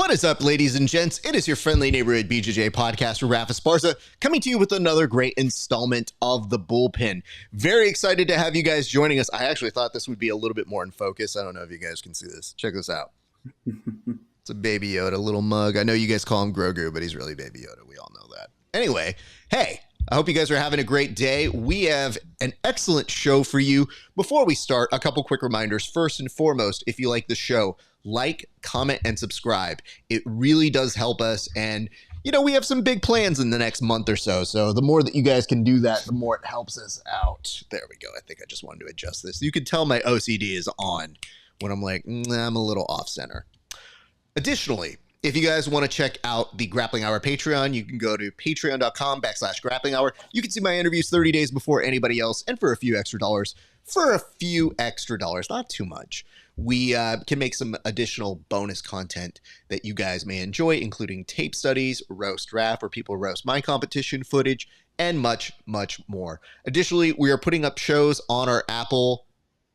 What is up, ladies and gents? It is your friendly neighborhood BJJ podcaster, RAF ESPARZA, coming to you with another great installment of the Bullpen. Very excited to have you guys joining us. I actually thought this would be a little bit more in focus. I don't know if you guys can see this. Check this out. It's a Baby Yoda little mug. I know you guys call him Grogu, but he's really Baby Yoda. We all know that. Anyway, hey, I hope you guys are having a great day. We have an excellent show for you. Before we start, a couple quick reminders. First and foremost, if you like the show, like, comment, and subscribe. It really does help us. And, you know, we have some big plans in the next month or so. So the more that you guys can do that, the more it helps us out. There we go. I think I just wanted to adjust this. You can tell my OCD is on when I'm like, I'm a little off center. Additionally, if you guys want to check out the Grappling Hour Patreon, you can go to patreon.com/Grappling Hour. You can see my interviews 30 days before anybody else, and for a few extra dollars, not too much, we can make some additional bonus content that you guys may enjoy, including tape studies, roast RAF, where people roast my competition footage, and much, much more. Additionally, we are putting up shows on our Apple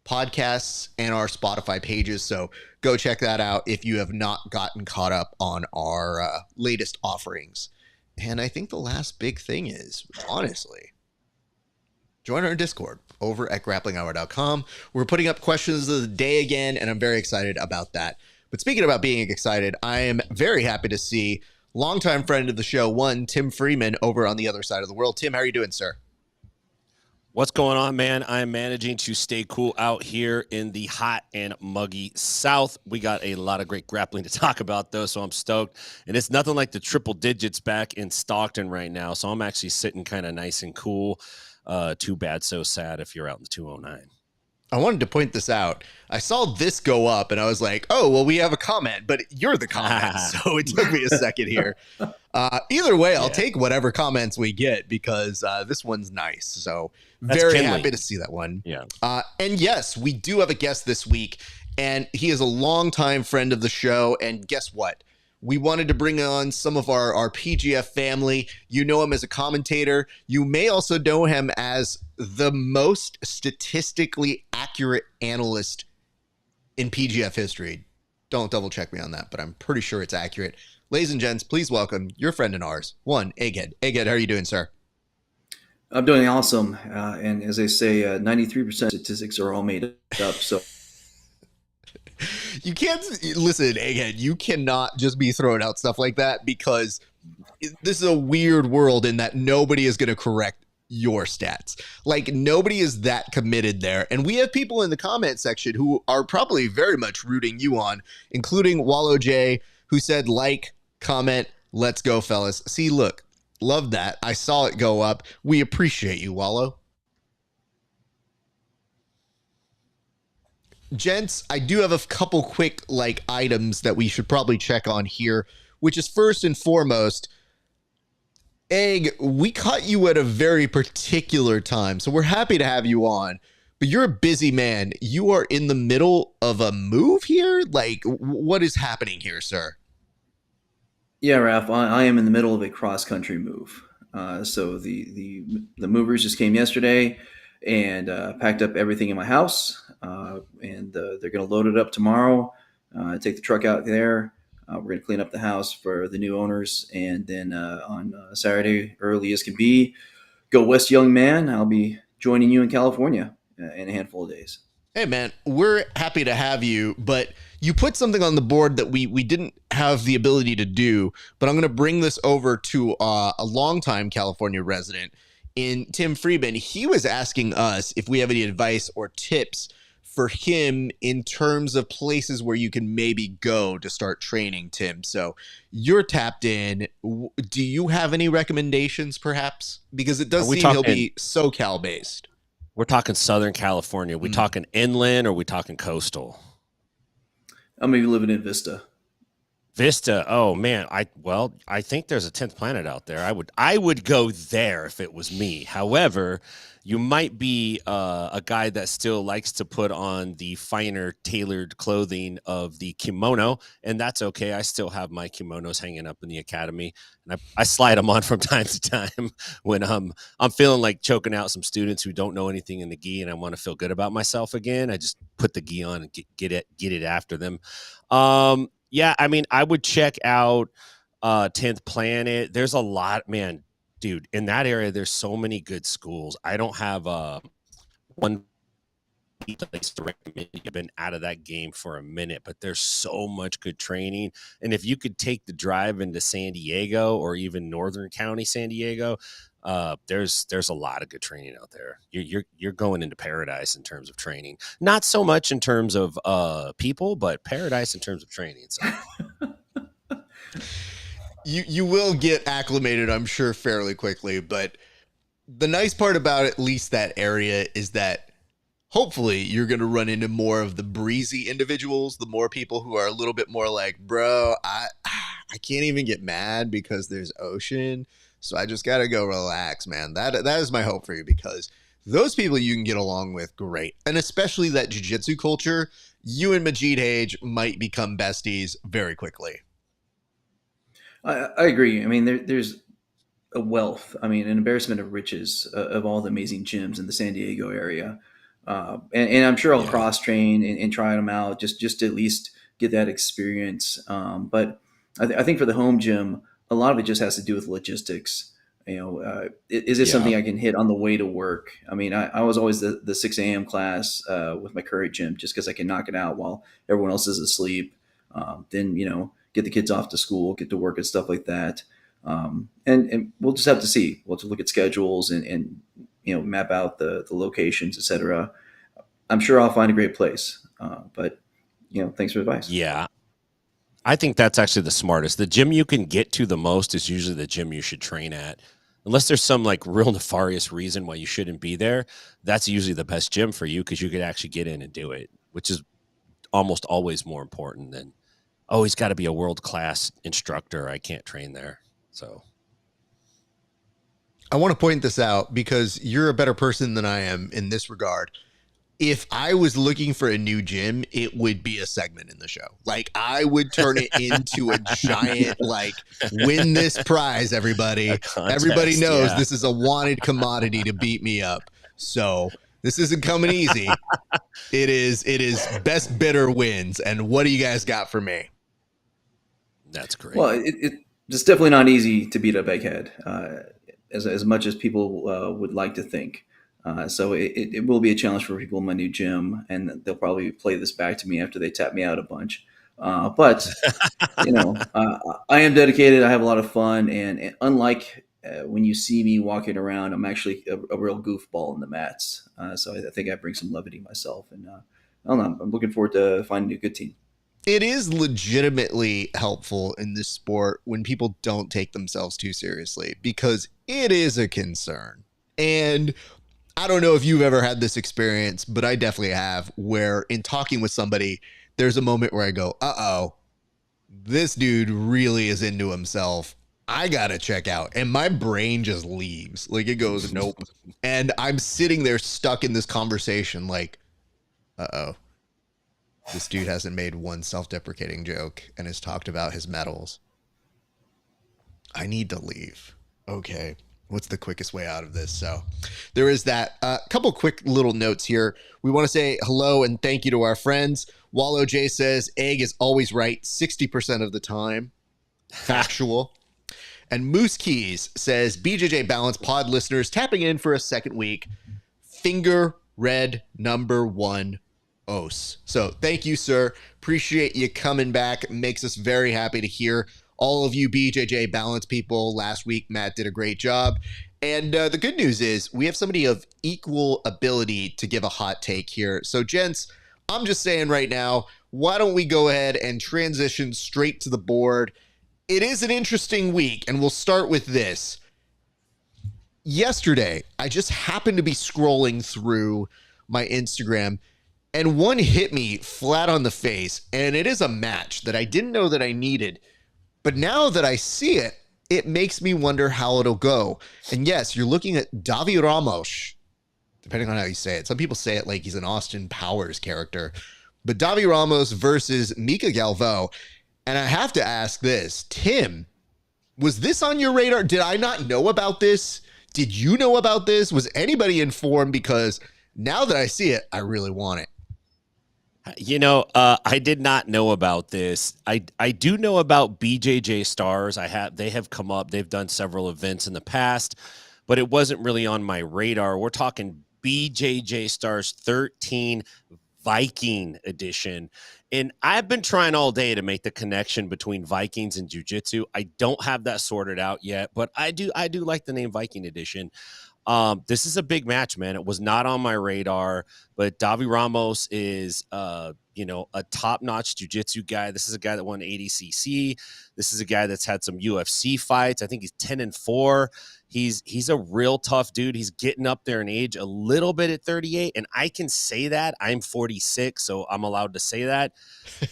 Podcasts and our Spotify pages, so go check that out if you have not gotten caught up on our latest offerings. And I think the last big thing is, honestly, join our Discord over at grapplinghour.com. We're putting up questions of the day again, and I'm very excited about that. But speaking about being excited, I am very happy to see longtime friend of the show, Tim Freeman, over on the other side of the world. Tim, how are you doing, sir? What's going on, man? I'm managing to stay cool out here in the hot and muggy South. We got a lot of great grappling to talk about, though, so I'm stoked. And it's nothing like the triple digits back in Stockton right now, so I'm actually sitting kind of nice and cool. Too bad, so sad if you're out in the 209. I wanted to point this out. I saw this go up, and I was like, oh, well, we have a comment, but you're the comment, so it took me a second here. Either way, I'll take whatever comments we get because this one's nice. So very happy to see that one. Yeah. And yes, we do have a guest this week, and he is a longtime friend of the show. And guess what? We wanted to bring on some of our PGF family. You know him as a commentator. You may also know him as the most statistically accurate analyst in PGF history. Don't double check me on that, but I'm pretty sure it's accurate. Ladies and gents, please welcome your friend and ours, EGGHEAD. EGGHEAD, how are you doing, sir? I'm doing awesome. And as they say, 93% statistics are all made up. So you can't listen, EGGHEAD. You cannot just be throwing out stuff like that because this is a weird world in that nobody is going to correct your stats. Like, nobody is that committed there. And we have people in the comment section who are probably very much rooting you on, including Wallow J, who said, like, comment, let's go, fellas. See, look, love that. I saw it go up. We appreciate you, Wallow. Gents, I do have a couple quick items that we should probably check on here, which is first and foremost, Egg, we caught you at a very particular time, so we're happy to have you on, but you're a busy man. You are in the middle of a move here? Like, what is happening here, sir? Yeah, Raph, I am in the middle of a cross-country move. So the movers just came yesterday and packed up everything in my house, and they're going to load it up tomorrow, take the truck out there. We're going to clean up the house for the new owners, and then on Saturday, early as can be, go west, young man. I'll be joining you in California in a handful of days. Hey, man, we're happy to have you, but you put something on the board that we didn't have the ability to do, but I'm going to bring this over to a longtime California resident in Tim Freeman. He was asking us if we have any advice or tips for him in terms of places where you can maybe go to start training, Tim. So you're tapped in. Do you have any recommendations, perhaps? Because it does seem he'll be SoCal based. We're talking Southern California. We talking inland or we talking coastal? I'm maybe living in Vista. Vista. Oh man, I think there's a 10th planet out there. I would go there if it was me. However, you might be a guy that still likes to put on the finer tailored clothing of the kimono, and that's okay. I still have my kimonos hanging up in the academy, and I slide them on from time to time when I'm feeling like choking out some students who don't know anything in the gi, and I want to feel good about myself again. I just put the gi on and get it after them. Yeah, I mean, I would check out 10th Planet. There's a lot, man, dude, in that area, there's so many good schools. I don't have one place to recommend. You've been out of that game for a minute, but there's so much good training. And if you could take the drive into San Diego or even Northern County, San Diego, there's a lot of good training out there. You're going into paradise in terms of training. Not so much in terms of people, but paradise in terms of training. So you will get acclimated, I'm sure, fairly quickly. But the nice part about at least that area is that hopefully you're going to run into more of the breezy individuals, the more people who are a little bit more like, bro, I can't even get mad because there's ocean. So I just got to go relax, man. That is my hope for you, because those people you can get along with great. And especially that jiu-jitsu culture, you and Majid Hage might become besties very quickly. I agree. I mean, there's a wealth, I mean, an embarrassment of riches of all the amazing gyms in the San Diego area. And I'm sure I'll cross train and try them out just to at least get that experience. But I think for the home gym, a lot of it just has to do with logistics. Is this something I can hit on the way to work? I mean, I was always the 6 a.m. class with my current gym just because I can knock it out while everyone else is asleep. Then, get the kids off to school, get to work and stuff like that. And we'll just have to see. We'll have to look at schedules and map out the locations, etc. I'm sure I'll find a great place. But thanks for the advice. Yeah, I think that's actually the smartest. The gym you can get to the most is usually the gym you should train at. Unless there's some like real nefarious reason why you shouldn't be there, that's usually the best gym for you because you could actually get in and do it, which is almost always more important than, oh, he's got to be a world-class instructor. I can't train there. So I want to point this out because you're a better person than I am in this regard. If I was looking for a new gym, it would be a segment in the show. Like, I would turn it into a giant, like, win this prize, everybody. Everybody knows this is a wanted commodity to beat me up. So this isn't coming easy. It is best bidder wins. And what do you guys got for me? That's great. Well, it's definitely not easy to beat up Egghead, as much as people would like to think. So it will be a challenge for people in my new gym, and they'll probably play this back to me after they tap me out a bunch. But I am dedicated. I have a lot of fun, and unlike when you see me walking around, I'm actually a real goofball in the mats. So I think I bring some levity myself, and I don't know. I'm looking forward to finding a good team. It is legitimately helpful in this sport when people don't take themselves too seriously, because it is a concern. And I don't know if you've ever had this experience, but I definitely have, where in talking with somebody, there's a moment where I go, uh-oh, this dude really is into himself. I got to check out. And my brain just leaves. Like, it goes, nope. And I'm sitting there stuck in this conversation like, uh-oh, this dude hasn't made one self-deprecating joke and has talked about his medals. I need to leave. Okay. What's the quickest way out of this? So there is that. Couple quick little notes here. We want to say hello and thank you to our friends. Wallow J says, Egg is always right 60% of the time. Factual. And Moose Keys says, BJJ Balance Pod listeners tapping in for a second week. Finger red number 1 os. So thank you, sir. Appreciate you coming back. Makes us very happy to hear all of you BJJ Balance people. Last week, Matt did a great job. And the good news is we have somebody of equal ability to give a hot take here. So, gents, I'm just saying right now, why don't we go ahead and transition straight to the board? It is an interesting week, and we'll start with this. Yesterday, I just happened to be scrolling through my Instagram, and one hit me flat on the face, and it is a match that I didn't know that I needed. But now that I see it, it makes me wonder how it'll go. And yes, you're looking at Davi Ramos, depending on how you say it. Some people say it like he's an Austin Powers character. But Davi Ramos versus Mika Galvão. And I have to ask this. Tim, was this on your radar? Did I not know about this? Did you know about this? Was anybody informed? Because now that I see it, I really want it. I did not know about this. I do know about BJJ Stars. They have come up. They've done several events in the past, but it wasn't really on my radar. We're talking BJJ Stars 13 Viking edition. And I've been trying all day to make the connection between Vikings and jiu-jitsu. I don't have that sorted out yet, but I do like the name Viking edition. This is a big match, man. It was not on my radar, but Davi Ramos is, a top-notch jiu-jitsu guy. This is a guy that won ADCC. This is a guy that's had some UFC fights. I think he's 10-4. He's a real tough dude. He's getting up there in age a little bit at 38, and I can say that. I'm 46, so I'm allowed to say that.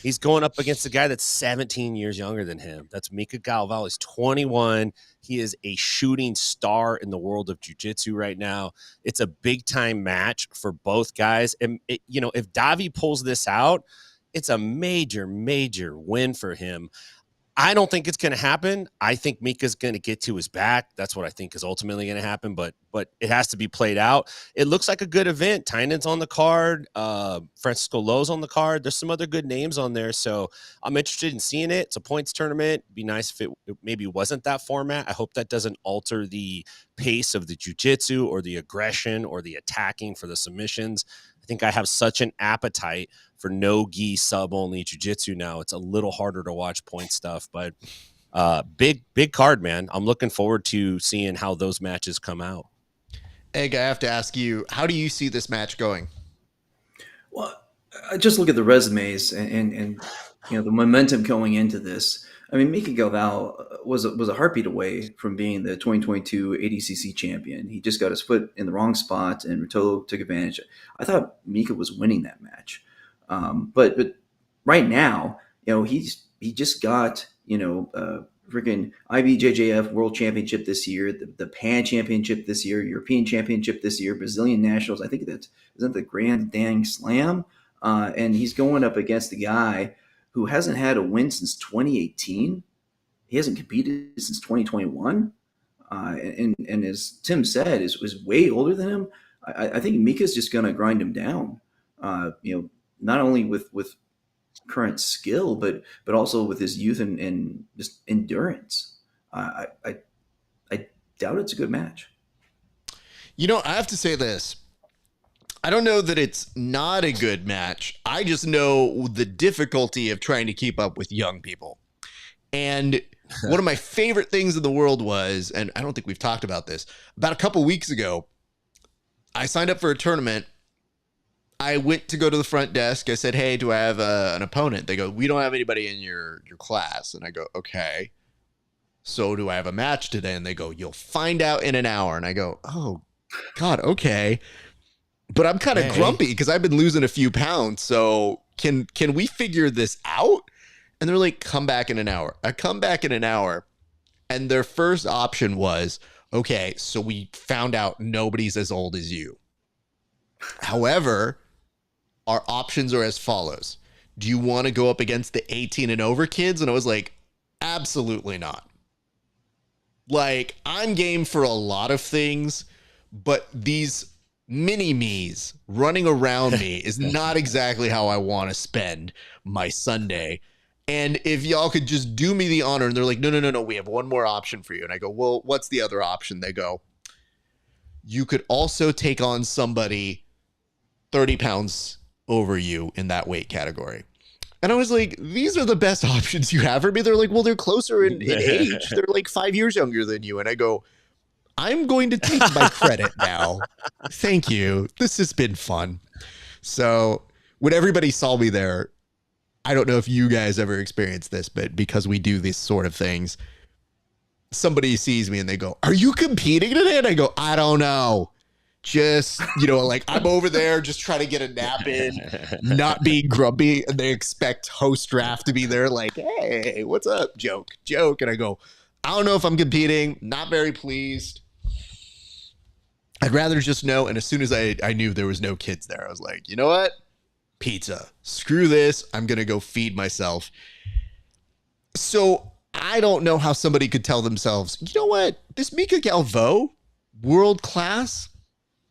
He's going up against a guy that's 17 years younger than him. That's Mika Galval. He's 21. He is a shooting star in the world of jiu-jitsu right now. It's a big-time match for both guys. And, if Davi pulls this out, it's a major, major win for him. I don't think it's going to happen. I think Mika's going to get to his back. That's what I think is ultimately going to happen, but it has to be played out. It looks like a good event. Tynan's on the card. Francisco Lowe's on the card. There's some other good names on there, so I'm interested in seeing it. It's a points tournament. It'd be nice if it maybe wasn't that format. I hope that doesn't alter the pace of the jiu-jitsu or the aggression or the attacking for the submissions. I think I have such an appetite for no-gi sub-only jiu-jitsu now. It's a little harder to watch point stuff, but big card, man. I'm looking forward to seeing how those matches come out. Egg, I have to ask you, how do you see this match going? Well, I just look at the resumes and the momentum going into this. I mean, Mika Galval was a heartbeat away from being the 2022 ADCC champion. He just got his foot in the wrong spot, and Rotolo took advantage. I thought Mika was winning that match, but right now, he just got freaking IBJJF World Championship this year, the Pan Championship this year, European Championship this year, Brazilian Nationals. I think isn't the Grand Dang Slam, and he's going up against a guy who hasn't had a win since 2018. He hasn't competed since 2021. And as Tim said, is way older than him. I think Mika's just going to grind him down, not only with current skill, but also with his youth and just endurance. I doubt it's a good match. I have to say this. I don't know that it's not a good match. I just know the difficulty of trying to keep up with young people. And one of my favorite things in the world was, and I don't think we've talked about this, about a couple weeks ago, I signed up for a tournament. I went to go to the front desk. I said, hey, do I have an opponent? They go, we don't have anybody in your class. And I go, okay. So do I have a match today? And they go, you'll find out in an hour. And I go, oh, God, okay. But I'm kind of grumpy because I've been losing a few pounds. So can we figure this out? And they're like, come back in an hour. I come back in an hour. And their first option was, okay, so we found out nobody's as old as you. However, our options are as follows. Do you want to go up against the 18 and over kids? And I was like, absolutely not. Like, I'm game for a lot of things, but these mini-me's running around me is not exactly how I want to spend my Sunday. And if y'all could just do me the honor, and they're like, no, we have one more option for you. And I go, well, what's the other option? They go, you could also take on somebody 30 pounds over you in that weight category. And I was like, these are the best options you have for me. They're like, well, they're closer in age. They're like 5 years younger than you. And I go, I'm going to take my credit now. Thank you. This has been fun. So when everybody saw me there, I don't know if you guys ever experienced this, but because we do these sort of things, somebody sees me and they go, are you competing today? And I go, I don't know. Just, like I'm over there just trying to get a nap in, not being grumpy. And they expect host draft to be there like, hey, what's up? Joke. And I go, I don't know if I'm competing. Not very pleased. I'd rather just know. And as soon as I knew there was no kids there, I was like, you know what? Pizza. Screw this. I'm going to go feed myself. So I don't know how somebody could tell themselves, you know what? This Mika Galvo, world class,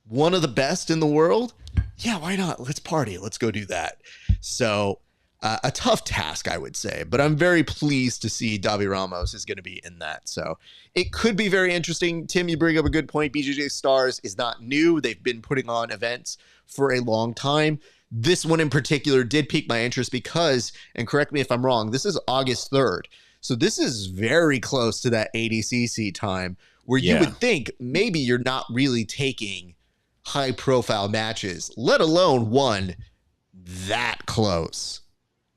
one of the best in the world. Yeah, why not? Let's party. Let's go do that. So a tough task, I would say, but I'm very pleased to see Davi Ramos is going to be in that. So it could be very interesting. Tim, you bring up a good point. BJJ Stars is not new. They've been putting on events for a long time. This one in particular did pique my interest because, and correct me if I'm wrong, this is August 3rd. So this is very close to that ADCC time where you would think maybe you're not really taking high profile matches, let alone one that close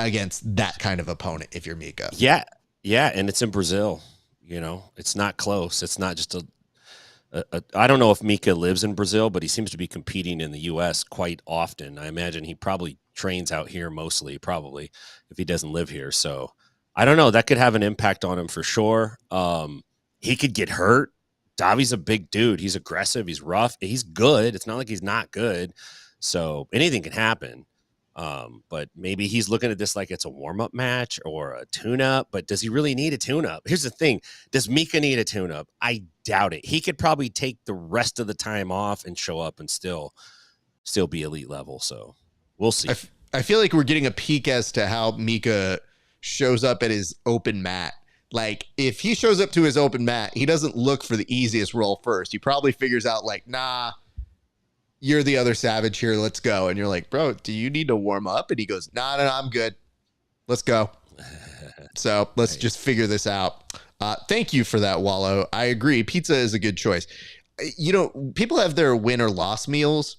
against that kind of opponent if you're Mika. Yeah. And it's in Brazil. It's not close. It's not just I don't know if Mika lives in Brazil, but he seems to be competing in the U.S. quite often. I imagine he probably trains out here mostly, probably, if he doesn't live here. So I don't know. That could have an impact on him for sure. He could get hurt. Davi's a big dude. He's aggressive. He's rough. He's good. It's not like he's not good. So anything can happen. But maybe he's looking at this like it's a warm-up match or a tune-up. But does he really need a tune-up? Here's the thing. Does Mika need a tune-up? I doubt it. He could probably take the rest of the time off and show up and still be elite level. So we'll see. I feel like we're getting a peek as to how Mika shows up at his open mat. Like, if he shows up to his open mat, he doesn't look for the easiest roll first. He probably figures out, like, nah, you're the other savage here. Let's go. And you're like, bro, do you need to warm up? And he goes, no, I'm good. Let's go. So let's just figure this out. Thank you for that, Wallow. I agree. Pizza is a good choice. People have their win or loss meals.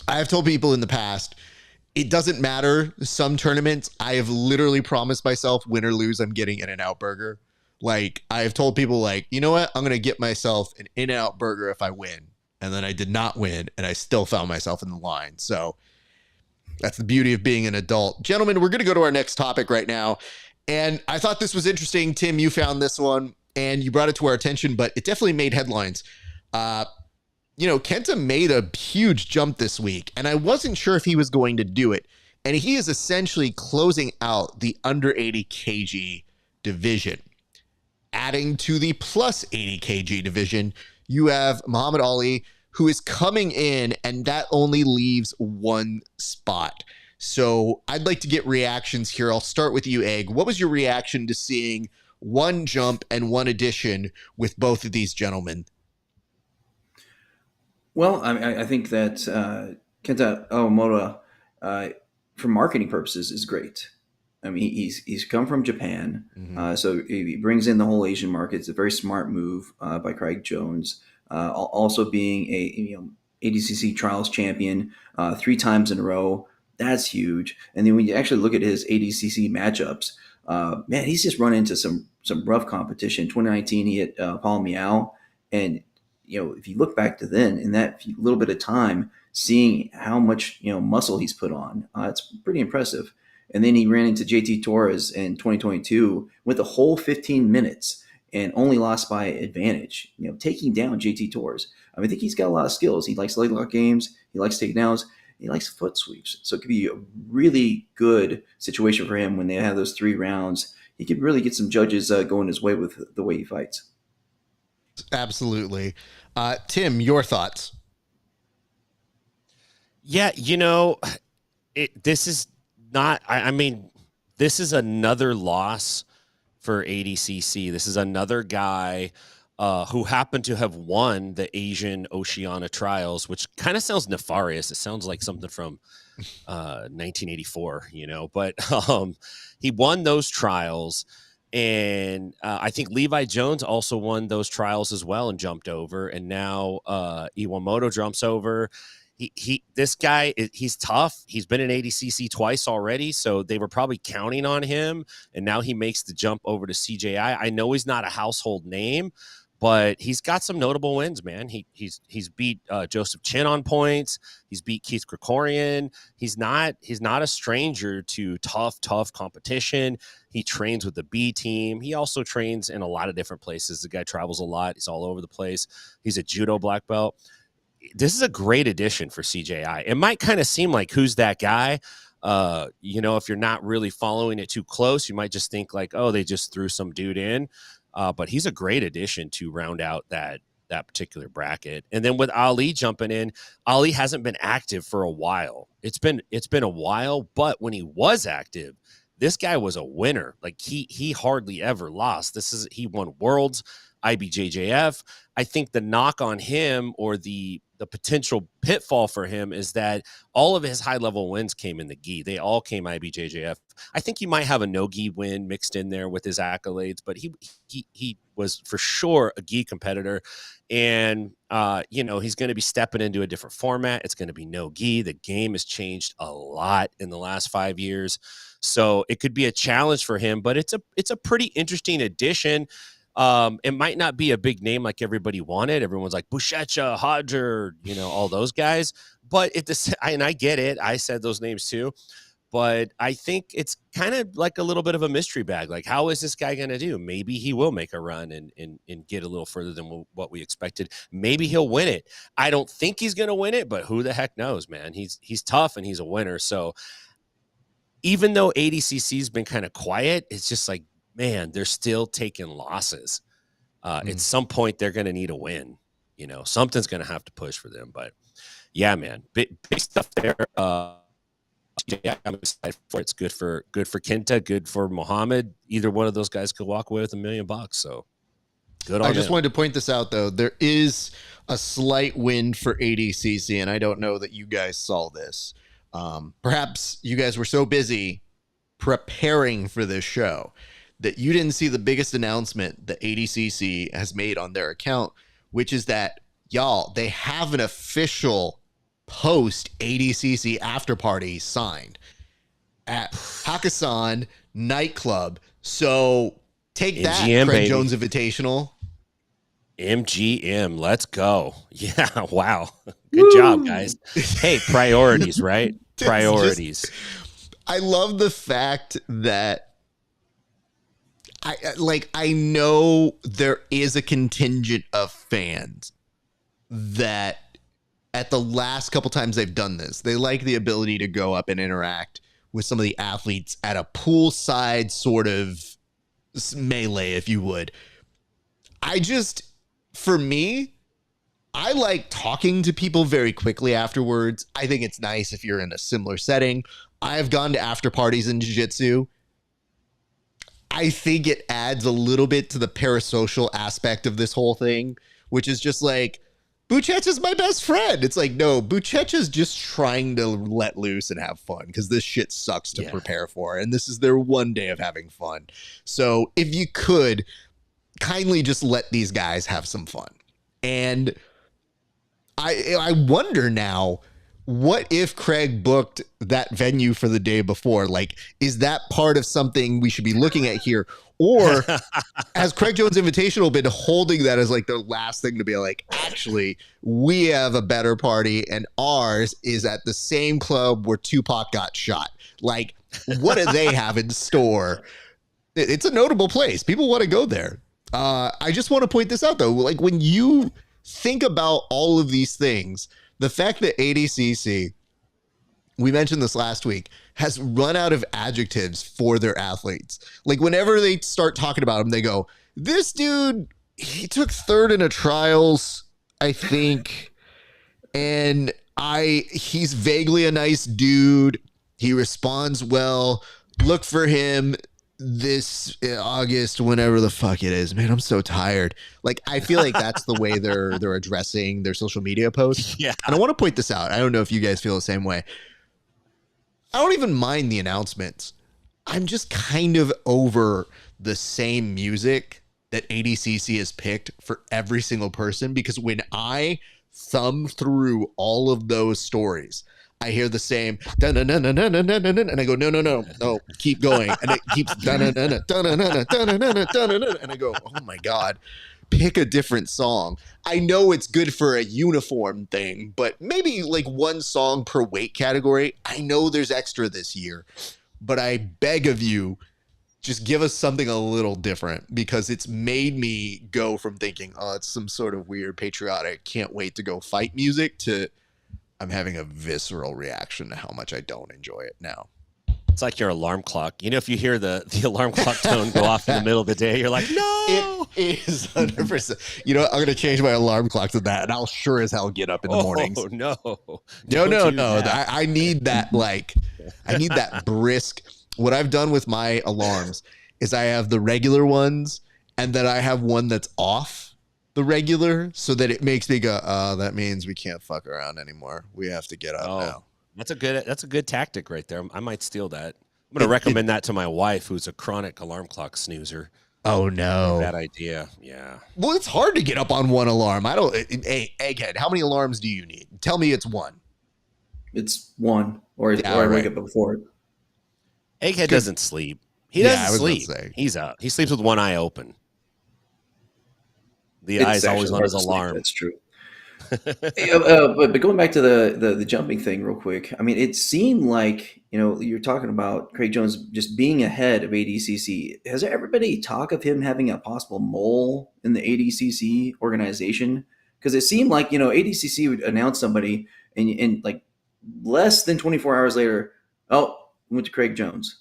I have told people in the past, it doesn't matter. Some tournaments, I have literally promised myself, win or lose, I'm getting In-N-Out burger. Like, I have told people, like, you know what? I'm going to get myself an In-N-Out burger if I win. And then I did not win, and I still found myself in the line. So that's the beauty of being an adult. Gentlemen, we're going to go to our next topic right now. And I thought this was interesting. Tim, you found this one, and you brought it to our attention, but it definitely made headlines. Kenta made a huge jump this week, and I wasn't sure if he was going to do it. And he is essentially closing out the under 80 kg division. Adding to the plus 80 kg division, you have Muhammad Ali, who is coming in, and that only leaves one spot. So I'd like to get reactions here. I'll start with you, Egg. What was your reaction to seeing one jump and one addition with both of these gentlemen? Well, I think that Kenta Aomoda, for marketing purposes, is great. I mean, he's come from Japan, so he brings in the whole Asian market. It's a very smart move by Craig Jones. Also being a ADCC trials champion 3 times in a row, that's huge. And then when you actually look at his ADCC matchups, man, he's just run into some rough competition. 2019, he hit Paul Miao, and if you look back to then, in that little bit of time, seeing how much muscle he's put on, it's pretty impressive. And then he ran into JT Torres in 2022 with a whole 15 minutes and only lost by advantage, taking down JT Torres. I think he's got a lot of skills. He likes leg lock games. He likes takedowns. He likes foot sweeps. So it could be a really good situation for him when they have those 3 rounds. He could really get some judges going his way with the way he fights. Absolutely. Tim, your thoughts? Yeah, this is not, this is another loss for ADCC. This is another guy who happened to have won the Asian Oceania trials, which kind of sounds nefarious. It sounds like something from 1984, but he won those trials. And I think Levi Jones also won those trials as well and jumped over. And now Iwamoto jumps over. This guy, he's tough. He's been in ADCC twice already, so they were probably counting on him. And now he makes the jump over to CJI. I know he's not a household name, but he's got some notable wins, man. He's beat Joseph Chin on points. He's beat Keith Krikorian. He's not a stranger to tough competition. He trains with the B team. He also trains in a lot of different places. The guy travels a lot. He's all over the place. He's a judo black belt. This is a great addition for CJI. It might kind of seem like, who's that guy? If you're not really following it too close, you might just think like, oh, they just threw some dude in. But he's a great addition to round out that that particular bracket. And then with Ali jumping in, Ali hasn't been active for a while. It's been a while, but when he was active, this guy was a winner. Like he hardly ever lost. He won Worlds, IBJJF. I think the knock on him, or the potential pitfall for him, is that all of his high level wins came in the gi. They all came IBJJF. I think he might have a no gi win mixed in there with his accolades, but he was for sure a gi competitor. And he's going to be stepping into a different format. It's going to be no gi. The game has changed a lot in the last 5 years, so it could be a challenge for him. But it's a pretty interesting addition. It might not be a big name like everybody wanted. Everyone's like Bushecha, Hodger, all those guys. But and I get it. I said those names too. But I think it's kind of like a little bit of a mystery bag. Like, how is this guy going to do? Maybe he will make a run and get a little further than what we expected. Maybe he'll win it. I don't think he's going to win it, but who the heck knows, man? He's tough and he's a winner. So even though ADCC's been kind of quiet, it's just like, man, they're still taking losses. At some point, they're going to need a win. Something's going to have to push for them. But yeah, man, big stuff there. Yeah, I'm excited for it. It's good for Kenta, good for Muhammad. Either one of those guys could walk away with $1 million. So good on I just him. wanted to point this out, though. There is a slight win for ADCC, and I don't know that you guys saw this. Perhaps you guys were so busy preparing for this show that you didn't see the biggest announcement that ADCC has made on their account, which is that, y'all, they have an official post ADCC after party signed at Hakkasan nightclub. So take that, MGM, Craig baby. Jones Invitational. MGM, let's go. Yeah, wow. Good job, guys. Hey, priorities, right? Priorities. I love the fact that I know there is a contingent of fans that at the last couple times they've done this, they like the ability to go up and interact with some of the athletes at a poolside sort of melee, if you would. For me, I like talking to people very quickly afterwards. I think it's nice if you're in a similar setting. I've gone to after parties in jiu-jitsu. I think it adds a little bit to the parasocial aspect of this whole thing, which is just like, Buchecha's my best friend. It's like, no, Buchecha's just trying to let loose and have fun because this shit sucks to prepare for. And this is their one day of having fun. So if you could kindly just let these guys have some fun. And I wonder now, what if Craig booked that venue for the day before? Like, is that part of something we should be looking at here? Or has Craig Jones Invitational been holding that as like their last thing to be like, actually, we have a better party and ours is at the same club where Tupac got shot? Like, what do they have in store? It's a notable place. People want to go there. I just want to point this out, though. Like, when you think about all of these things, the fact that ADCC, we mentioned this last week, has run out of adjectives for their athletes. Like, whenever they start talking about them, they go, this dude, he took third in a trials, I think. And he's vaguely a nice dude. He responds well. Look for him this August, whenever the fuck it is. Man, I'm so tired. Like, I feel like that's the way they're addressing their social media posts. Yeah. And I want to point this out. I don't know if you guys feel the same way. I don't even mind the announcements. I'm just kind of over the same music that ADCC has picked for every single person, because when I thumb through all of those stories, I hear the same and I go, no, keep going, and it keeps and I go, oh my god, pick a different song. I know it's good for a uniform thing, but maybe like one song per weight category. I know there's extra this year, but I beg of you, just give us something a little different, because it's made me go from thinking, oh, it's some sort of weird patriotic, can't wait to go fight music, to I'm having a visceral reaction to how much I don't enjoy it now. It's like your alarm clock. You know, if you hear the alarm clock tone go off in the middle of the day, you're like, no. It is 100%. You know what? I'm going to change my alarm clock to that, and I'll sure as hell get up in the mornings. Oh, no. No. I need that, I need that brisk. What I've done with my alarms is I have the regular ones, and then I have one that's off the regular so that it makes me go, oh, that means we can't fuck around anymore. We have to get up now. That's a good tactic right there. I might steal that. I'm going to recommend that to my wife, who's a chronic alarm clock snoozer. Oh, no. Bad idea. Yeah. Well, it's hard to get up on one alarm. Hey, Egghead, how many alarms do you need? Tell me it's one. It's one, or I wake up before it. Egghead doesn't sleep. He doesn't sleep. He's up. He sleeps with one eye open. The eye's always on his alarm. That's true. But going back to the jumping thing real quick, I mean, it seemed like, you're talking about Craig Jones just being ahead of ADCC. Has there ever been any talk of him having a possible mole in the ADCC organization? Because it seemed like, ADCC would announce somebody and like less than 24 hours later, went to Craig Jones.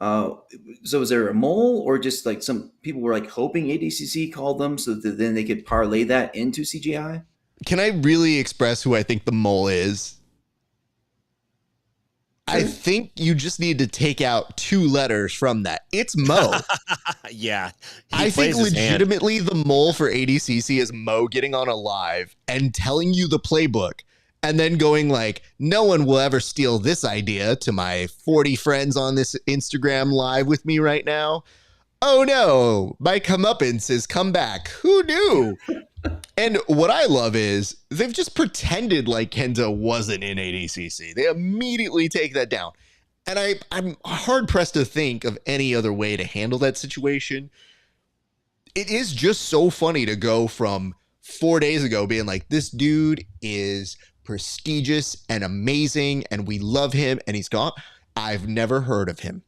So was there a mole, or just like some people were like hoping ADCC called them so that then they could parlay that into CGI? Can I really express who I think the mole is? Sure. I think you just need to take out 2 letters from that. It's Mo. Yeah. I think legitimately the mole for ADCC is Mo getting on a live and telling you the playbook and then going like, no one will ever steal this idea to my 40 friends on this Instagram live with me right now. Oh no, my comeuppance has come back. Who knew? And what I love is they've just pretended like Kenta wasn't in ADCC. They immediately take that down. And I'm hard pressed to think of any other way to handle that situation. It is just so funny to go from 4 days ago being like, this dude is prestigious and amazing and we love him, and he's gone. I've never heard of him.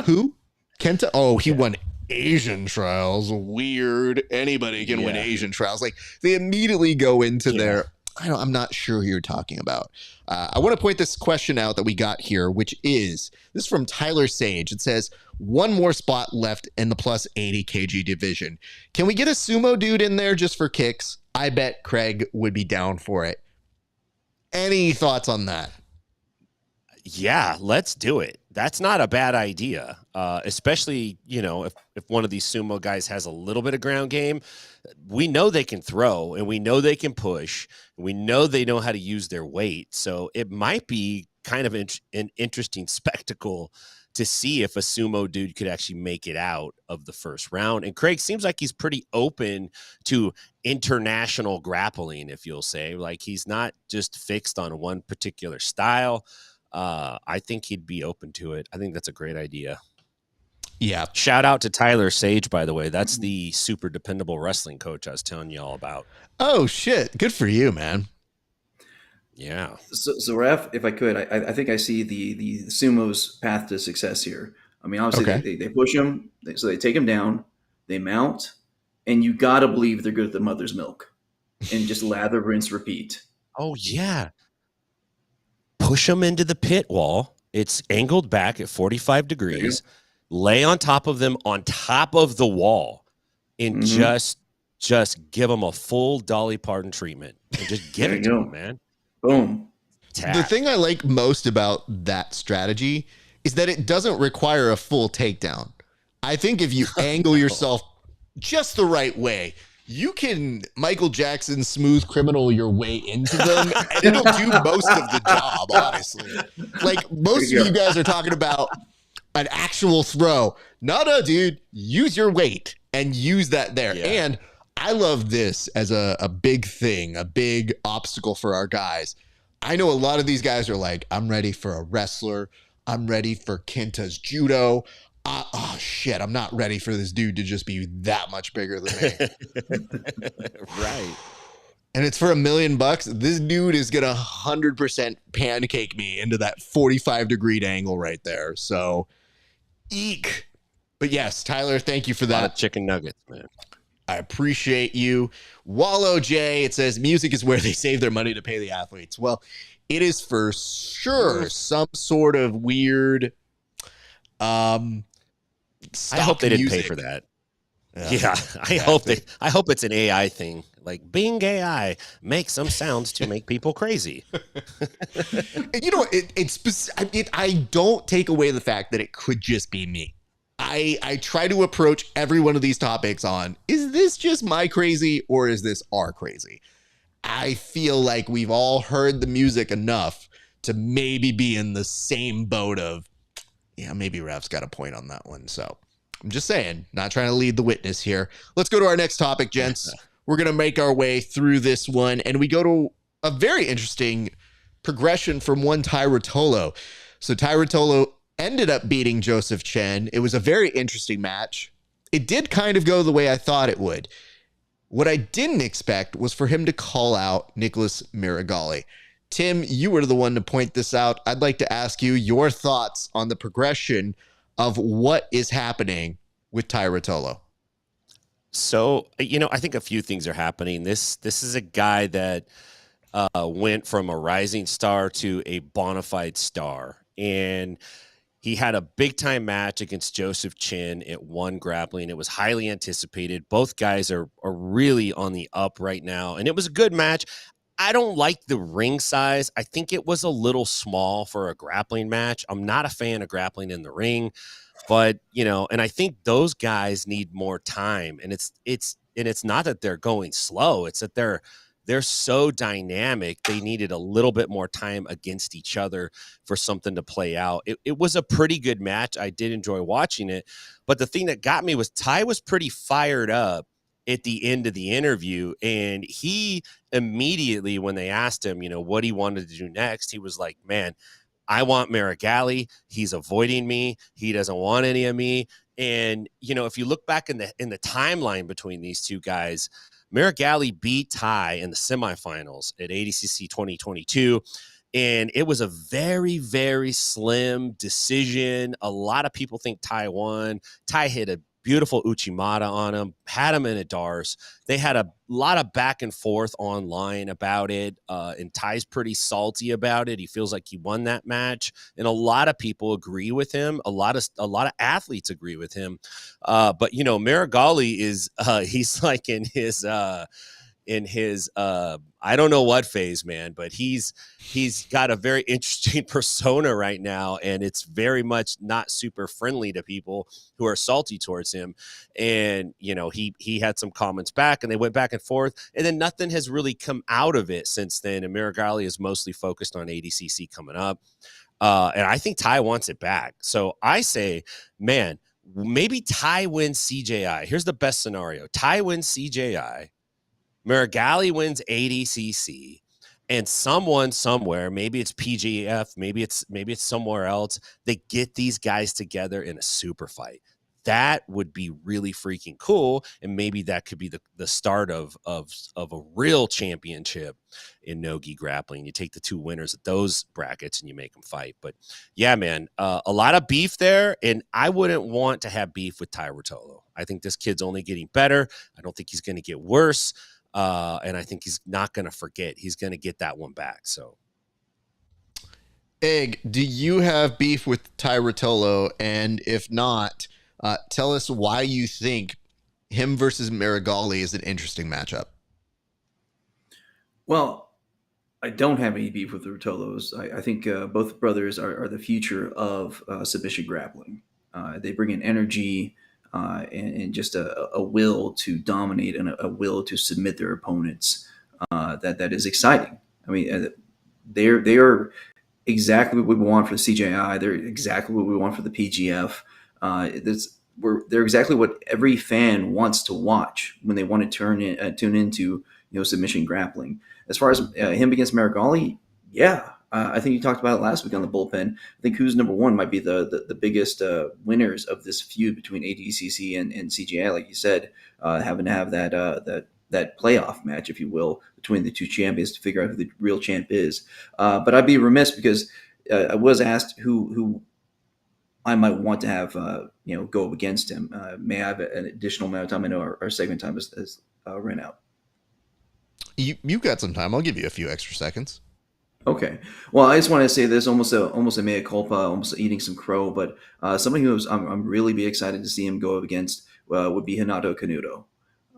Who? Kenta? Oh, he won Asian trials. Weird. Anybody can win Asian trials. Like, they immediately go into their, I'm not sure who you're talking about. I want to point this question out that we got here, which is, this is from Tyler Sage. It says, one more spot left in the plus 80 kg division. Can we get a sumo dude in there just for kicks? I bet Craig would be down for it. Any thoughts on that? Yeah, let's do it. That's not a bad idea, especially, if one of these sumo guys has a little bit of ground game. We know they can throw, and we know they can push, and we know they know how to use their weight. So it might be kind of an interesting spectacle to see if a sumo dude could actually make it out of the first round. And Craig seems like he's pretty open to international grappling, if you'll say. Like, he's not just fixed on one particular style. I think he'd be open to it. I think that's a great idea. Yeah. Shout out to Tyler Sage, by the way. That's the super dependable wrestling coach I was telling you all about. Oh, shit. Good for you, man. Yeah. So Raf, if I could, I think I see the sumo's path to success here. I mean, obviously they push him, so they take him down, they mount, and you got to believe they're good at the mother's milk and just lather, rinse, repeat. Oh, yeah. Push them into the pit wall. It's angled back at 45 degrees. Lay on top of them, on top of the wall, and just give them a full Dolly Parton treatment. And just get it to them, man. Boom. The thing I like most about that strategy is that it doesn't require a full takedown. I think if you angle yourself just the right way, you can Michael Jackson smooth criminal your way into them, and it'll do most of the job, honestly. Like, most of you guys are talking about an actual throw. No, dude, use your weight and use that there. Yeah. And I love this as a big thing, a big obstacle for our guys. I know a lot of these guys are like, I'm ready for a wrestler. I'm ready for Kenta's judo. Oh, shit, I'm not ready for this dude to just be that much bigger than me. Right. And it's for $1 million. This dude is going to 100% pancake me into that 45-degree angle right there. So, eek. But yes, Tyler, thank you for that. A lot of chicken nuggets, man. I appreciate you. Wallow J, it says, music is where they save their money to pay the athletes. Well, it is for sure some sort of weird I hope they didn't pay for that. Yeah, I hope it's an AI thing. Like Bing AI makes some sounds to make people crazy. You know, I don't take away the fact that it could just be me. I try to approach every one of these topics on, is this just my crazy or is this our crazy? I feel like we've all heard the music enough to maybe be in the same boat of, yeah, maybe Raf's got a point on that one. So I'm just saying, not trying to lead the witness here. Let's go to our next topic, gents. We're going to make our way through this one, and we go to a very interesting progression from one Ty Ruotolo. So Ty Ruotolo ended up beating Joseph Chen. It was a very interesting match. It did kind of go the way I thought it would. What I didn't expect was for him to call out Nicholas Miragali. Tim, you were the one to point this out. I'd like to ask you your thoughts on the progression of what is happening with Ty Ruotolo. So, you know, I think a few things are happening. This is a guy that went from a rising star to a bona fide star. And he had a big time match against Joseph Chen at One Grappling. It was highly anticipated. Both guys are really on the up right now. And it was a good match. I don't like the ring size. I think it was a little small for a grappling match. I'm not a fan of grappling in the ring, but you know, and I think those guys need more time. And it's not that they're going slow. It's that they're so dynamic. They needed a little bit more time against each other for something to play out. It was a pretty good match. I did enjoy watching it. But the thing that got me was Ty was pretty fired up at the end of the interview. And he immediately, when they asked him, you know, what he wanted to do next, he was like, man, I want Miragali. He's avoiding me. He doesn't want any of me. And, you know, if you look back in the timeline between these two guys, Miragali beat Ty in the semifinals at ADCC 2022. And it was a very, very slim decision. A lot of people think Ty won. Ty hit a beautiful Uchimata on him, had him in a Dars. They had a lot of back and forth online about it, and Ty's pretty salty about it. He feels like he won that match, and a lot of people agree with him. A lot of athletes agree with him. But you know, Miragali is he's like in his I don't know what phase, man, but he's got a very interesting persona right now, and it's very much not super friendly to people who are salty towards him. And you know, he had some comments back, and they went back and forth, and then nothing has really come out of it since then. And Miragali is mostly focused on ADCC coming up, and I think Ty wants it back. So I say, man, maybe Ty wins CJI. Here's the best scenario: Ty wins CJI. Miragali wins ADCC, and someone somewhere, maybe it's PGF, maybe it's somewhere else, they get these guys together in a super fight. That would be really freaking cool, and maybe that could be the start of a real championship in no-gi grappling. You take the two winners of those brackets and you make them fight. But yeah, man, a lot of beef there, and I wouldn't want to have beef with Ty Ruotolo. I think this kid's only getting better. I don't think he's going to get worse. And I think he's not going to forget. He's going to get that one back. So, Egg, do you have beef with Ty Ruotolo? And if not, tell us why you think him versus Miragali is an interesting matchup. Well, I don't have any beef with the Ruotolos. I think both brothers are the future of submission grappling. They bring in energy, and just a will to dominate and a will to submit their opponents. That is exciting. I mean, they are exactly what we want for the CJI. They're exactly what we want for the PGF. They're exactly what every fan wants to watch when they want to tune into submission grappling. As far as him against Miragali, yeah. I think you talked about it last week on the bullpen. I think who's number one might be the biggest winners of this feud between ADCC and CGI, like you said, having to have that playoff match, if you will, between the two champions to figure out who the real champ is. But I'd be remiss because I was asked who I might want to have go up against him. May I have an additional amount of time? I know our segment time has ran out. You've got some time. I'll give you a few extra seconds. Okay. Well, I just want to say this almost a mea culpa, almost eating some crow, but somebody I'm really be excited to see him go up against would be Hinato Canuto.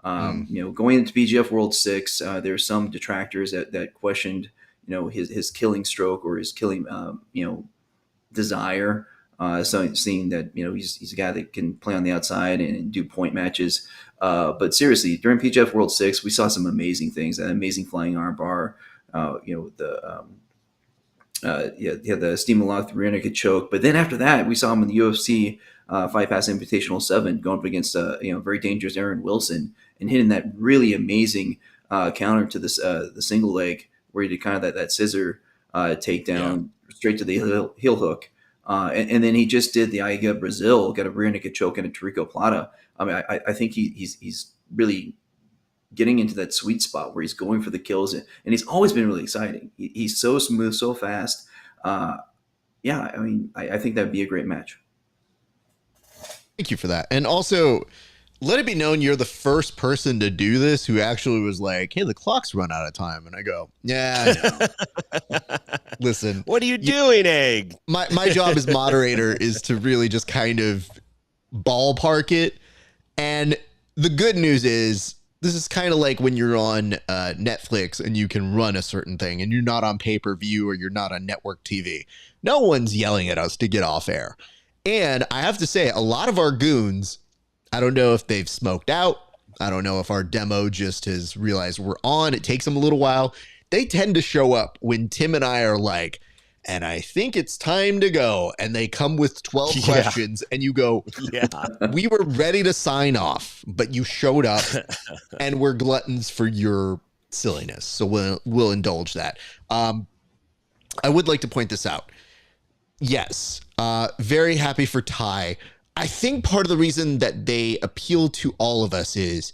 Mm. Going into BGF World 6, there's some detractors that questioned, his killing stroke or his killing, desire. So seeing that, he's a guy that can play on the outside and do point matches. But seriously, during PGF World 6, we saw some amazing things, an amazing flying armbar, he had the steam lock, the rear naked choke. But then after that, we saw him in the UFC Fight Pass Invitational 7 going up against very dangerous Aaron Wilson and hitting that really amazing counter to this the single leg where he did kind of that scissor takedown straight to the heel hook. And then he just did the Aiga Brazil, got a rear naked choke and a Tarico Plata. I mean, I think he's really getting into that sweet spot where he's going for the kills, and he's always been really exciting. He's so smooth, so fast. I mean, I think that'd be a great match. Thank you for that. And also, let it be known you're the first person to do this who actually was like, hey, the clock's run out of time. And I go, yeah, I know. Listen. What are you doing, Egg? My job as moderator is to really just kind of ballpark it. And the good news is, this is kind of like when you're on Netflix and you can run a certain thing and you're not on pay-per-view or you're not on network TV. No one's yelling at us to get off air. And I have to say, a lot of our goons, I don't know if they've smoked out. I don't know if our demo just has realized we're on. It takes them a little while. They tend to show up when Tim and I are like, and I think it's time to go. And they come with 12 questions and you go, we were ready to sign off, but you showed up and we're gluttons for your silliness. So we'll indulge that. I would like to point this out. Yes. Very happy for Ty. I think part of the reason that they appeal to all of us is,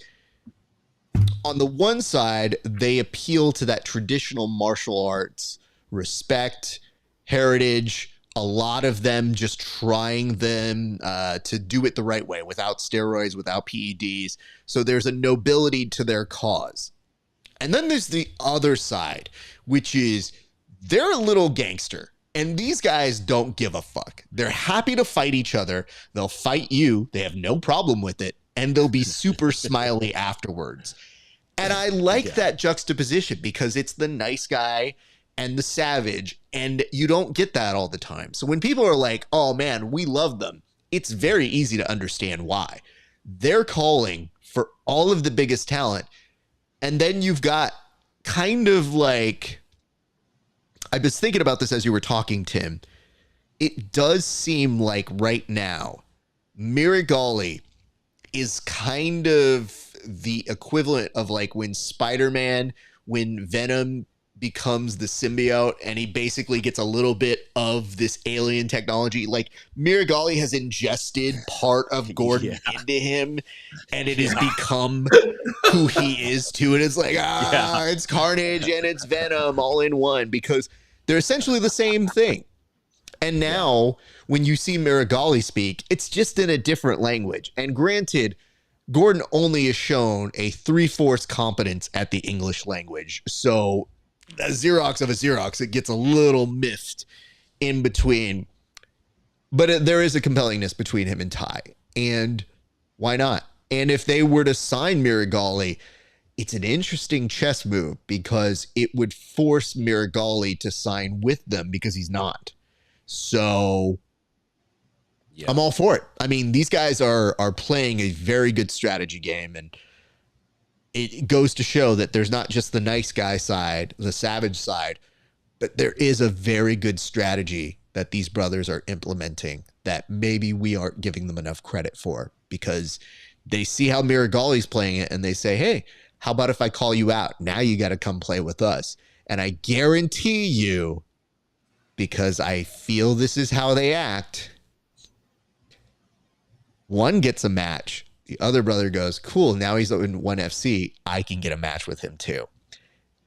on the one side, they appeal to that traditional martial arts respect, heritage, a lot of them just trying them to do it the right way without steroids, without PEDs. So there's a nobility to their cause. And then there's the other side, which is they're a little gangster. And these guys don't give a fuck. They're happy to fight each other. They'll fight you. They have no problem with it. And they'll be super smiley afterwards. And I like that juxtaposition because it's the nice guy and the savage. And you don't get that all the time. So when people are like, oh man, we love them, it's very easy to understand why. They're calling for all of the biggest talent. And then you've got kind of like, I was thinking about this as you were talking, Tim. It does seem like right now, Mirigali is kind of the equivalent of like when Spider-Man, when Venom becomes the symbiote and he basically gets a little bit of this alien technology. Like Mirigali has ingested part of Gordon into him and it has become who he is too. And it's like, it's Carnage and it's Venom all in one because they're essentially the same thing. And now when you see Mirigali speak, it's just in a different language. And granted, Gordon only has shown a 3/4 competence at the English language. So a Xerox of a Xerox, it gets a little miffed in between. But there is a compellingness between him and Ty. And why not? And if they were to sign Mirigali, it's an interesting chess move because it would force Mirigali to sign with them because he's not. So I'm all for it. I mean, these guys are playing a very good strategy game, and it goes to show that there's not just the nice guy side, the savage side, but there is a very good strategy that these brothers are implementing that maybe we aren't giving them enough credit for because they see how Mirigali's playing it and they say, hey, how about if I call you out? Now you got to come play with us. And I guarantee you, because I feel this is how they act, one gets a match. The other brother goes, cool, now he's in 1FC. I can get a match with him too.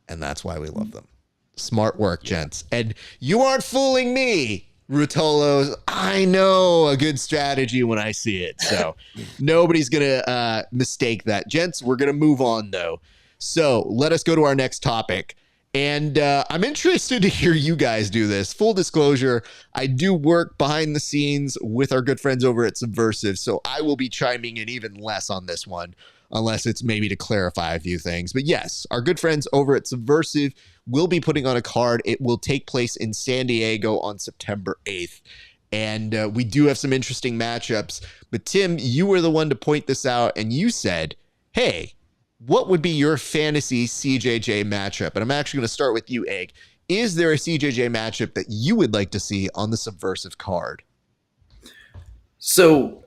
And that's why we love them. Smart work, gents. And you aren't fooling me, Rutolos. I know a good strategy when I see it. So nobody's going to mistake that. Gents, we're going to move on, though. So let us go to our next topic. And I'm interested to hear you guys do this. Full disclosure, I do work behind the scenes with our good friends over at Subversive, so I will be chiming in even less on this one, unless it's maybe to clarify a few things. But yes, our good friends over at Subversive will be putting on a card. It will take place in San Diego on September 8th. And we do have some interesting matchups. But Tim, you were the one to point this out, and you said, hey, what would be your fantasy CJJ matchup? And I'm actually going to start with you, Egg. Is there a CJJ matchup that you would like to see on the Subversive card? So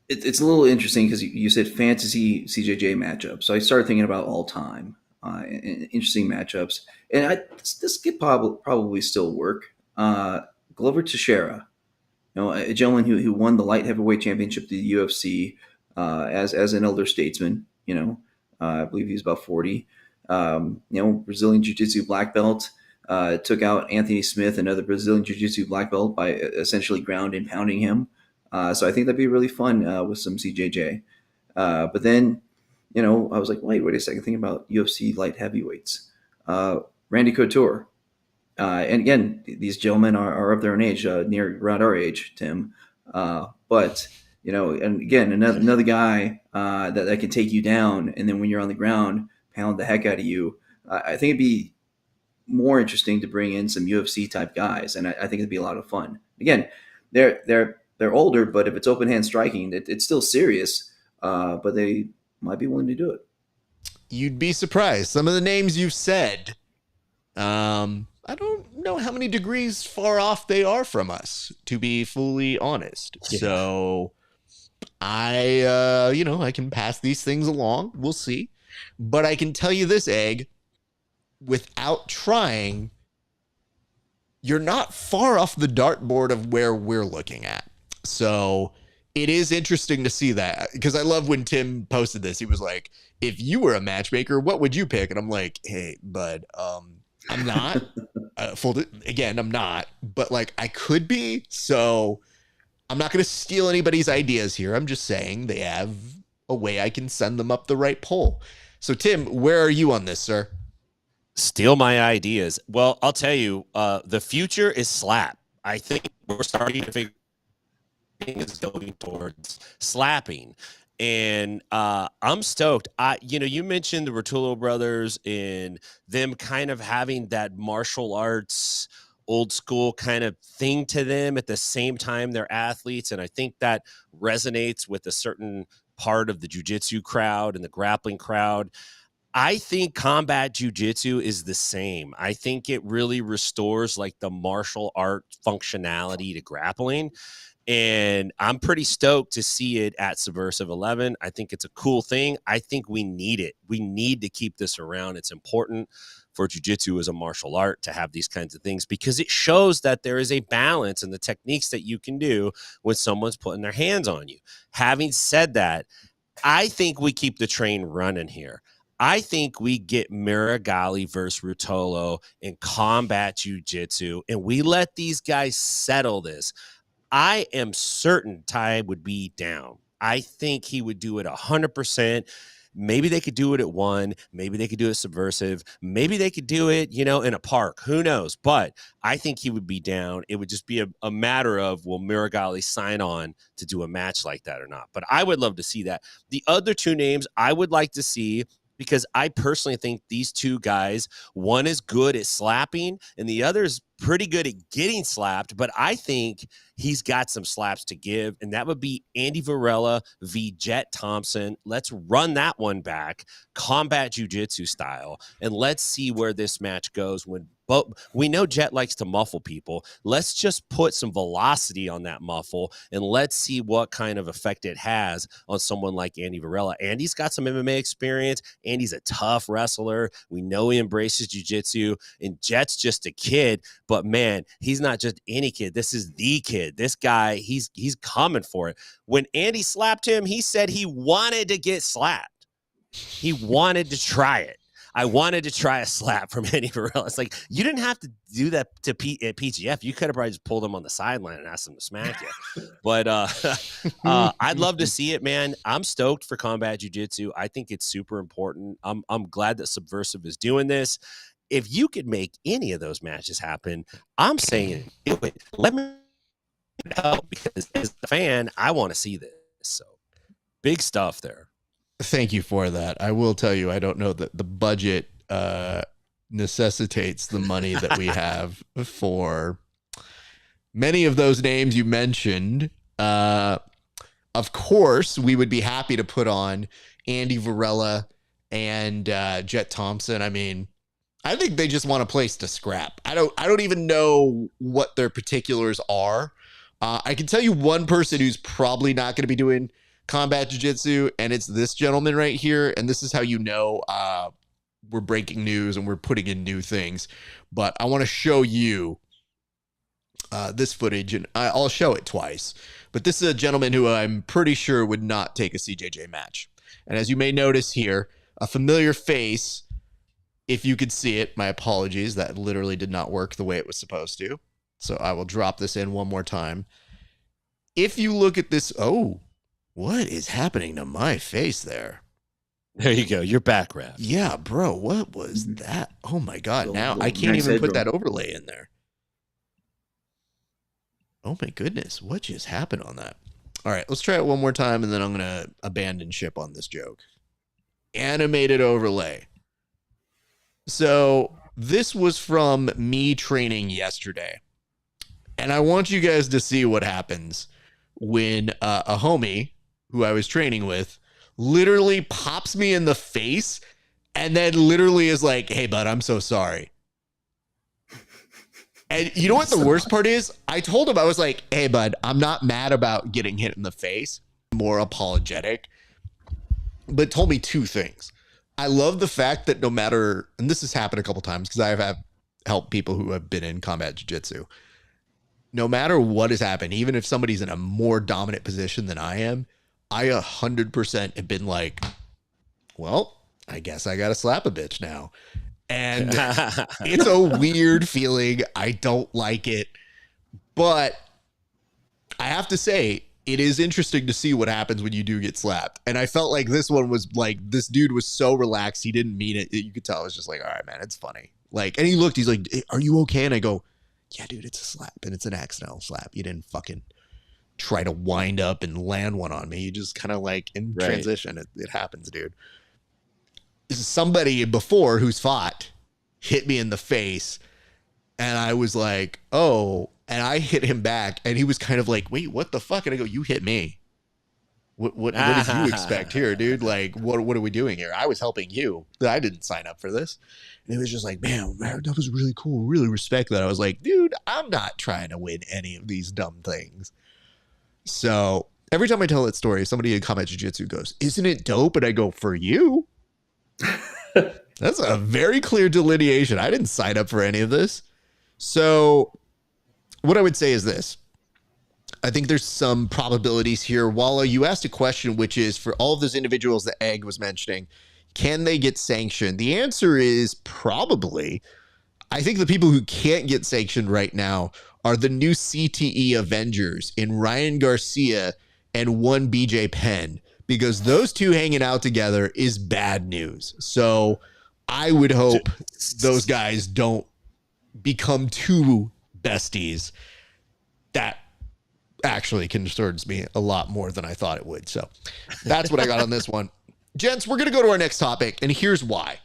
it's a little interesting because you said fantasy CJJ matchup. So I started thinking about all time and interesting matchups. And this could probably still work. Glover Teixeira, a gentleman who won the light heavyweight championship of the UFC as an elder statesman, I believe he was about 40. Brazilian Jiu-Jitsu black belt, took out Anthony Smith, another Brazilian Jiu-Jitsu black belt, by essentially ground and pounding him. So I think that'd be really fun with some CJJ. But then, I was like, wait a second, think about UFC light heavyweights. Randy Couture. And again, these gentlemen are of their own age, around our age, Tim. But and again, another guy that can take you down, and then when you're on the ground, pound the heck out of you. I think it'd be more interesting to bring in some UFC type guys, and I think it'd be a lot of fun. Again, they're older, but if it's open hand striking, it's still serious. But they might be willing to do it. You'd be surprised. Some of the names you've said, I don't know how many degrees far off they are from us, to be fully honest. Yeah. So I can pass these things along. We'll see. But I can tell you this, Egg, without trying, you're not far off the dartboard of where we're looking at. So it is interesting to see that, because I love when Tim posted this. He was like, if you were a matchmaker, what would you pick? And I'm like, hey, bud, I'm not. I'm not. But like, I could be. So I'm not going to steal anybody's ideas here. I'm just saying they have a way I can send them up the right pole. So Tim, where are you on this, sir? Steal my ideas. Well, I'll tell you, the future is slap. I think we're starting to figure is going towards slapping. And I'm stoked. You mentioned the Rotullo brothers and them kind of having that martial arts old school kind of thing to them at the same time they're athletes. And I think that resonates with a certain part of the jiu-jitsu crowd and the grappling crowd. I think combat jiu-jitsu is the same. I think it really restores like the martial art functionality to grappling. And I'm pretty stoked to see it at Subversive 11. I think it's a cool thing. I think we need it. We need to keep this around. It's important for jiu-jitsu as a martial art to have these kinds of things, because it shows that there is a balance in the techniques that you can do when someone's putting their hands on you. Having said that, I think we keep the train running here. I think we get Miragali versus Rutolo in combat jiu-jitsu, and we let these guys settle this. I am certain Ty would be down. I think he would do it 100%. Maybe they could do it at 1. Maybe they could do it Subversive. Maybe they could do it, in a park. Who knows? But I think he would be down. It would just be a matter of, will Miragali sign on to do a match like that or not? But I would love to see that. The other two names I would like to see, because I personally think these two guys, one is good at slapping and the other is pretty good at getting slapped, but I think he's got some slaps to give, and that would be Andy Varela v. Jet Thompson. Let's run that one back, combat jiu-jitsu style, and let's see where this match goes. But we know Jet likes to muffle people. Let's just put some velocity on that muffle, and let's see what kind of effect it has on someone like Andy Varela. Andy's got some MMA experience. Andy's a tough wrestler. We know he embraces jiu-jitsu, and Jet's just a kid. But man, he's not just any kid. This is the kid. This guy, he's coming for it. When Andy slapped him, he said he wanted to get slapped. He wanted to try it. I wanted to try a slap from Andy Varela. It's like, you didn't have to do that at PGF. You could have probably just pulled him on the sideline and asked him to smack you. But I'd love to see it, man. I'm stoked for combat jiu-jitsu. I think it's super important. I'm glad that Subversive is doing this. if you could make any of those matches happen, I'm saying do it. Let me know, because as a fan, I want to see this. So big stuff there. Thank you for that. I will tell you, I don't know that the budget necessitates the money that we have for many of those names you mentioned. Of course, we would be happy to put on Andy Varela and Jet Thompson. I mean, I think they just want a place to scrap. I don't even know what their particulars are. I can tell you one person who's probably not going to be doing combat jiu-jitsu, and it's this gentleman right here. And this is how you know we're breaking news and we're putting in new things. But I want to show you this footage, and I'll show it twice. But this is a gentleman who I'm pretty sure would not take a CJJ match. And as you may notice here, a familiar face, if you could see it. My apologies, that literally did not work the way it was supposed to. So I will drop this in one more time. If you look at this, oh, what is happening to my face there? There you go. You're back, Raph. Yeah, bro, what was that? Oh my God, now I can't nice even put that overlay in there. Oh my goodness, what just happened on that? All right, let's try it one more time, and then I'm going to abandon ship on this joke. Animated overlay. So this was from me training yesterday. And I want you guys to see what happens when a homie who I was training with literally pops me in the face and then literally is like, hey, bud, I'm so sorry. And you know what the worst part is? I told him, I was like, hey, bud, I'm not mad about getting hit in the face. More apologetic. But told me two things. I love the fact that no matter, and this has happened a couple times because I have helped people who have been in combat jiu-jitsu. No matter what has happened, even if somebody's in a more dominant position than I am, I 100% have been like, well, I guess I got to slap a bitch now. And it's a weird feeling. I don't like it. But I have to say, it is interesting to see what happens when you do get slapped. And I felt like this one was like, this dude was so relaxed. He didn't mean it. You could tell it was just like, all right, man, it's funny. Like, and he looked, he's like, hey, are you okay? And I go, yeah, dude, it's a slap, and it's an accidental slap. You didn't fucking try to wind up and land one on me. You just kind of like in transition. It happens, dude. Somebody before who's fought hit me in the face, and I was like, oh, and I hit him back, and he was kind of like, wait, what the fuck? And I go, you hit me. What did you expect here, dude? Like, what are we doing here? I was helping you. I didn't sign up for this. And it was just like, man, that was really cool. Really respect that. I was like, dude, I'm not trying to win any of these dumb things. So every time I tell that story, somebody in combat jiu-jitsu goes, isn't it dope? And I go, for you? That's a very clear delineation. I didn't sign up for any of this. So what I would say is this. I think there's some probabilities here. Walla, you asked a question, which is for all of those individuals that Egg was mentioning, can they get sanctioned? The answer is probably. I think the people who can't get sanctioned right now are the new CTE Avengers in Ryan Garcia and one BJ Penn, because those two hanging out together is bad news. So I would hope those guys don't become two besties. That actually concerns me a lot more than I thought it would. So that's what I got on this one. Gents, we're going to go to our next topic, and here's why.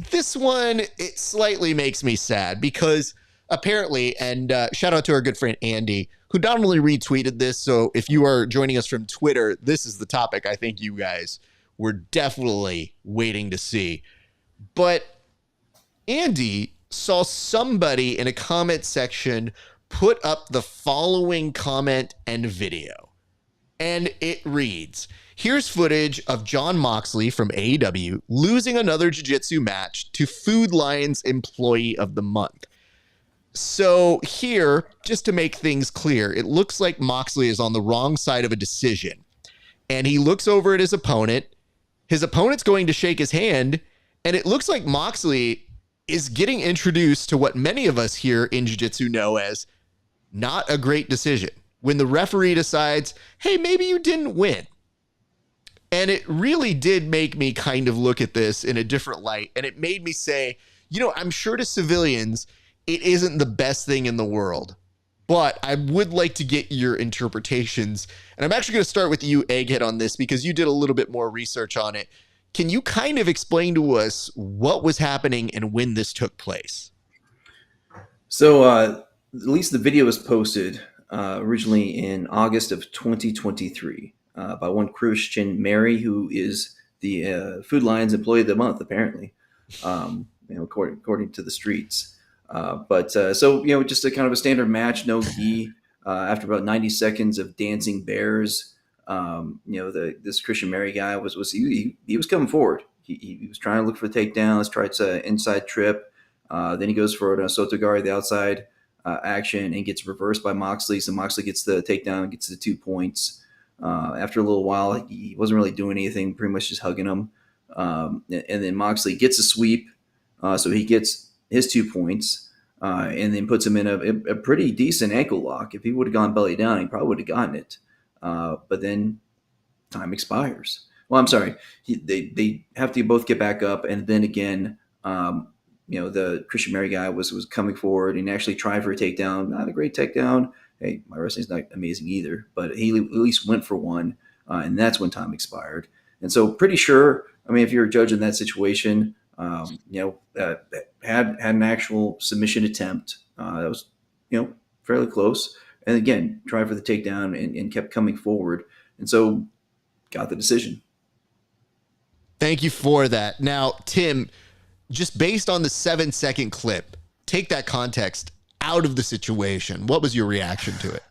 This one, it slightly makes me sad because apparently, and shout out to our good friend Andy, who not only retweeted this, so if you are joining us from Twitter, this is the topic I think you guys were definitely waiting to see. But Andy saw somebody in a comment section put up the following comment and video. And it reads, here's footage of John Moxley from AEW losing another jiu-jitsu match to Food Lion's Employee of the Month. So here, just to make things clear, it looks like Moxley is on the wrong side of a decision. And he looks over at his opponent. His opponent's going to shake his hand. And it looks like Moxley is getting introduced to what many of us here in jiu-jitsu know as not a great decision. When the referee decides, hey, maybe you didn't win. And it really did make me kind of look at this in a different light. And it made me say, I'm sure to civilians, it isn't the best thing in the world. But I would like to get your interpretations. And I'm actually going to start with you, Egghead, on this because you did a little bit more research on it. Can you kind of explain to us what was happening and when this took place? So at least the video was posted originally in August of 2023 by one Christian Mary, who is the Food Lions Employee of the Month, apparently, according to the streets. So just a kind of a standard match, no gi. After about 90 seconds of dancing bears, this Christian Mary guy was coming forward. He was trying to look for the takedowns, tried to inside trip. Then he goes for a Sotogari, the outside action, and gets reversed by Moxley. So Moxley gets the takedown, gets the 2 points. After a little while, he wasn't really doing anything, pretty much just hugging him. And then Moxley gets a sweep, so he gets his 2 points, and then puts him in a pretty decent ankle lock. If he would have gone belly down, he probably would have gotten it. But then time expires. Well, I'm sorry. They have to both get back up, and then again, the Christian Mary guy was coming forward and actually tried for a takedown. Not a great takedown. Hey, my wrestling's not amazing either, but he at least went for one, and that's when time expired. And so, pretty sure. I mean, if you're a judge in that situation, had an actual submission attempt that was, fairly close, and again, tried for the takedown and kept coming forward, and so got the decision. Thank you for that. Now, Tim, just based on the 7-second clip, take that context out of the situation. What was your reaction to it?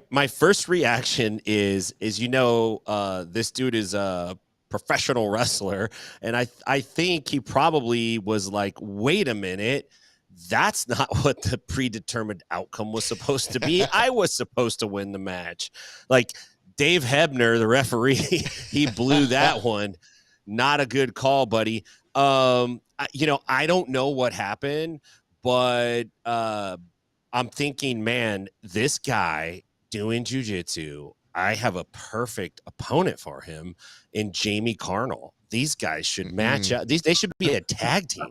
My first reaction is this dude is a professional wrestler, and I think he probably was like, wait a minute, that's not what the predetermined outcome was supposed to be. I was supposed to win the match. Like Dave Hebner, the referee, he blew that one. Not a good call, buddy. I don't know what happened, but I'm thinking, man, this guy doing jiu-jitsu, I have a perfect opponent for him in Jamie Carnell. These guys should match up. They should be a tag team.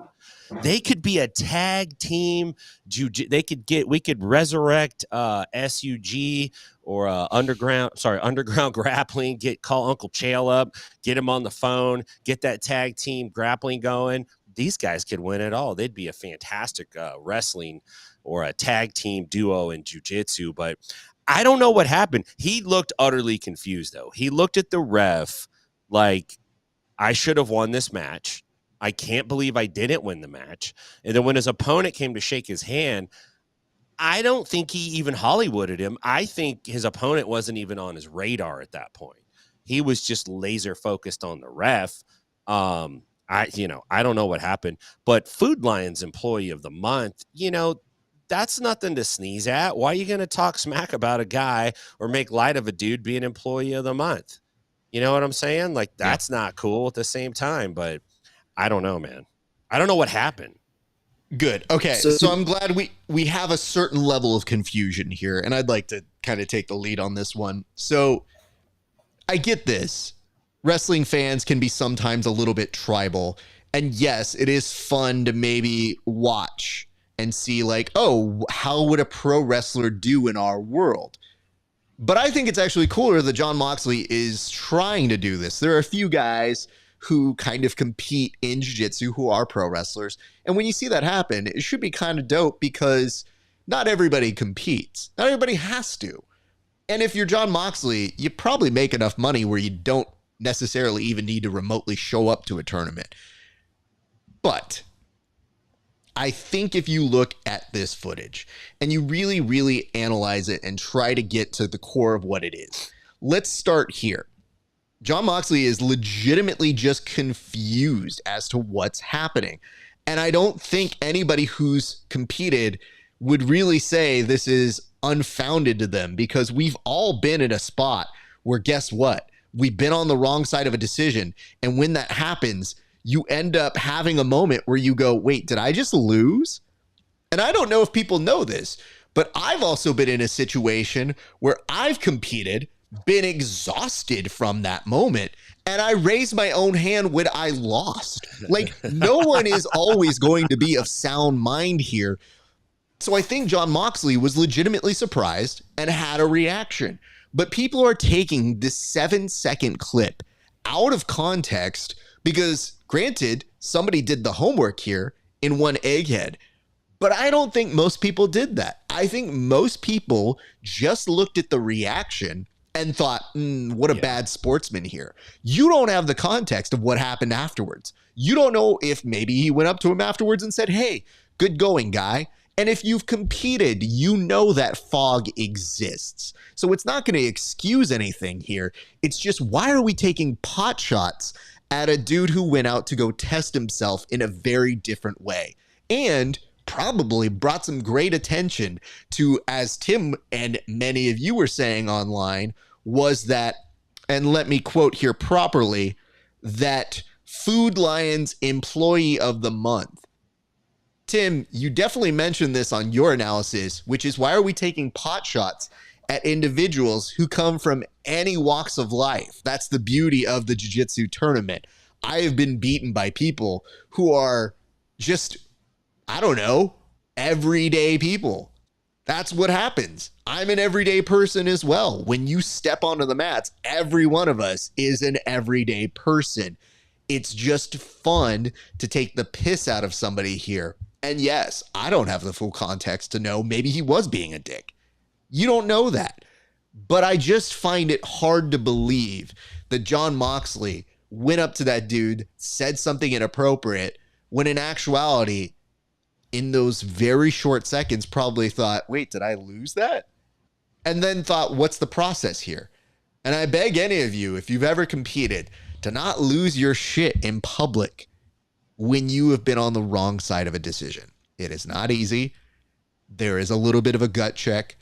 They could be a tag team. We could resurrect SUG or underground grappling. Call Uncle Chael up, get him on the phone, get that tag team grappling going. These guys could win it all. They'd be a fantastic wrestling or a tag team duo in jiu-jitsu, but I don't know what happened. He looked utterly confused, though. He looked at the ref like, I should have won this match. I can't believe I didn't win the match. And then when his opponent came to shake his hand, I don't think he even Hollywooded him. I think his opponent wasn't even on his radar at that point. He was just laser focused on the ref. I don't know what happened, but Food Lions Employee of the Month, that's nothing to sneeze at. Why are you going to talk smack about a guy or make light of a dude being Employee of the Month? You know what I'm saying? Like, that's not cool at the same time, but I don't know, man. I don't know what happened. Good. Okay. So I'm glad we have a certain level of confusion here, and I'd like to kind of take the lead on this one. So I get this. Wrestling fans can be sometimes a little bit tribal. And yes, it is fun to maybe watch and see like, oh, how would a pro wrestler do in our world? But I think it's actually cooler that Jon Moxley is trying to do this. There are a few guys who kind of compete in jiu-jitsu who are pro wrestlers. And when you see that happen, it should be kind of dope because not everybody competes. Not everybody has to. And if you're Jon Moxley, you probably make enough money where you don't necessarily even need to remotely show up to a tournament. But I think if you look at this footage and you really, really analyze it and try to get to the core of what it is, let's start here. Jon Moxley is legitimately just confused as to what's happening. And I don't think anybody who's competed would really say this is unfounded to them, because we've all been in a spot where, guess what? We've been on the wrong side of a decision. And when that happens, you end up having a moment where you go, wait, did I just lose? And I don't know if people know this, but I've also been in a situation where I've competed, been exhausted from that moment. And I raised my own hand when I lost. Like, no one is always going to be of sound mind here. So I think Jon Moxley was legitimately surprised and had a reaction. But people are taking this 7-second clip out of context because, granted, somebody did the homework here in one egghead. But I don't think most people did that. I think most people just looked at the reaction and thought, what a bad sportsman here. You don't have the context of what happened afterwards. You don't know if maybe he went up to him afterwards and said, hey, good going, guy. And if you've competed, you know that fog exists. So it's not going to excuse anything here. It's just, why are we taking pot shots at a dude who went out to go test himself in a very different way? And probably brought some great attention to, as Tim and many of you were saying online, was that, and let me quote here properly, that Food Lion's Employee of the Month. Tim, you definitely mentioned this on your analysis, which is, why are we taking pot shots at individuals who come from any walks of life? That's the beauty of the jiu-jitsu tournament. I have been beaten by people who are just, I don't know, everyday people. That's what happens. I'm an everyday person as well. When you step onto the mats, every one of us is an everyday person. It's just fun to take the piss out of somebody here. And yes, I don't have the full context to know maybe he was being a dick. You don't know that. But I just find it hard to believe that Jon Moxley went up to that dude, said something inappropriate, when in actuality, in those very short seconds, probably thought, wait, did I lose that? And then thought, what's the process here? And I beg any of you, if you've ever competed, to not lose your shit in public when you have been on the wrong side of a decision. It is not easy. There is a little bit of a gut check.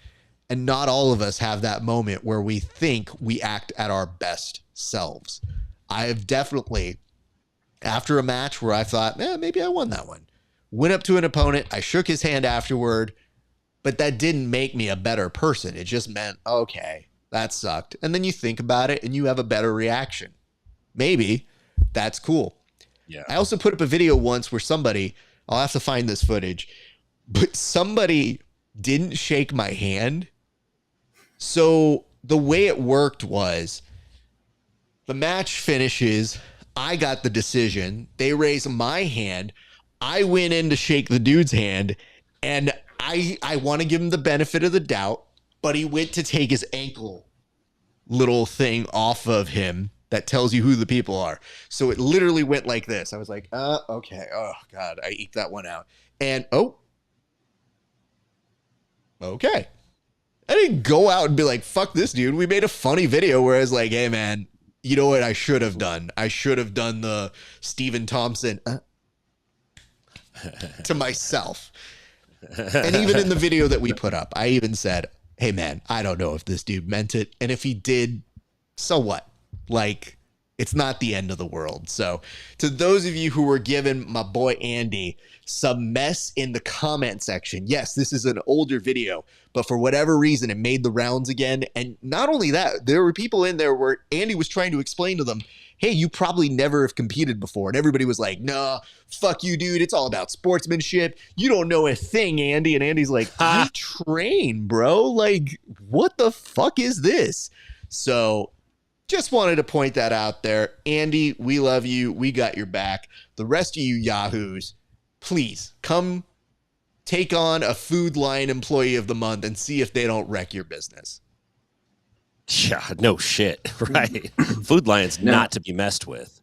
And not all of us have that moment where we think we act at our best selves. I have definitely, after a match where I thought, maybe I won that one, went up to an opponent, I shook his hand afterward, but that didn't make me a better person. It just meant, okay, that sucked. And then you think about it and you have a better reaction. Maybe that's cool. Yeah. I also put up a video once where somebody, I'll have to find this footage, but somebody didn't shake my hand. So the way it worked was, the match finishes, I got the decision, they raise my hand, I went in to shake the dude's hand, and I want to give him the benefit of the doubt, but he went to take his ankle little thing off of him that tells you who the people are. So it literally went like this. I was like, okay. Oh, God, I eked that one out. And, okay. I didn't go out and be like, fuck this dude. We made a funny video where I was like, hey, man, you know what I should have done? I should have done the Stephen Thompson to myself. And even in the video that we put up, I even said, hey, man, I don't know if this dude meant it. And if he did, so what? Like, it's not the end of the world. So to those of you who were giving my boy Andy some mess in the comment section, yes, this is an older video, but for whatever reason, it made the rounds again. And not only that, there were people in there where Andy was trying to explain to them, hey, you probably never have competed before. And everybody was like, nah, fuck you, dude. It's all about sportsmanship. You don't know a thing, Andy. And Andy's like, I train, bro. Like, what the fuck is this? So just wanted to point that out there. Andy, we love you. We got your back. The rest of you yahoos, please come take on a Food Lion Employee of the Month and see if they don't wreck your business. Yeah, no shit, right? Food Lion's not to be messed with.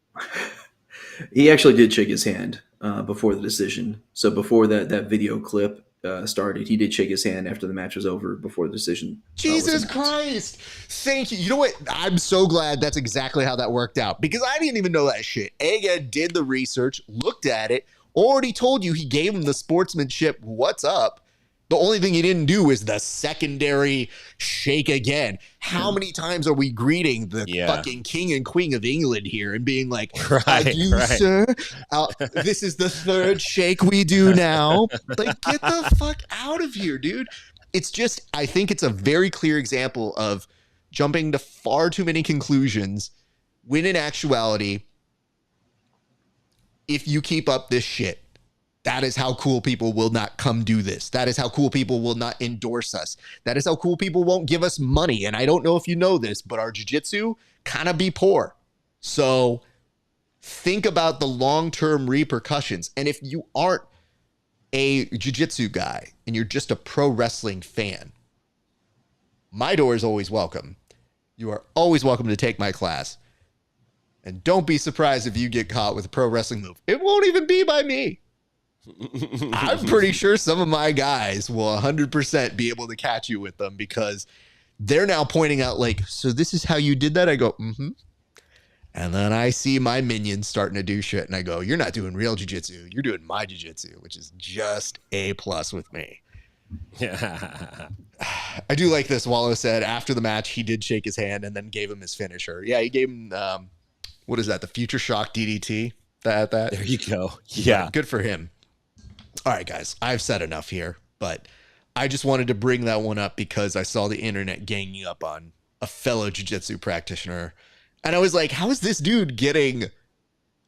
He actually did shake his hand before the decision. So before that video clip started, he did shake his hand after the match was over, before the decision. Jesus Christ. Thank you. You know what? I'm so glad that's exactly how that worked out, because I didn't even know that shit. Egghead did the research, looked at it, already told you he gave him the sportsmanship what's up. The only thing he didn't do is the secondary shake again. How many times are we greeting the fucking king and queen of England here and being like, sir, this is the third shake we do now. Like, get the fuck out of here, dude. It's just, I think it's a very clear example of jumping to far too many conclusions when in actuality, if you keep up this shit, that is how cool people will not come do this. That is how cool people will not endorse us. That is how cool people won't give us money. And I don't know if you know this, but our jiu-jitsu kind of be poor. So think about the long-term repercussions. And if you aren't a jiu-jitsu guy and you're just a pro wrestling fan, my door is always welcome. You are always welcome to take my class. And don't be surprised if you get caught with a pro wrestling move. It won't even be by me. I'm pretty sure some of my guys will 100% be able to catch you with them because they're now pointing out like, so this is how you did that? I go, mm-hmm. And then I see my minions starting to do shit and I go, you're not doing real jiu-jitsu. You're doing my jiu-jitsu, which is just A+ with me. Yeah. I do like this. Wallow said after the match, he did shake his hand and then gave him his finisher. Yeah, he gave him, what is that? The Future Shock DDT? That. There you go. Yeah. Good for him. All right, guys, I've said enough here, but I just wanted to bring that one up because I saw the internet ganging up on a fellow jiu-jitsu practitioner. And I was like, how is this dude getting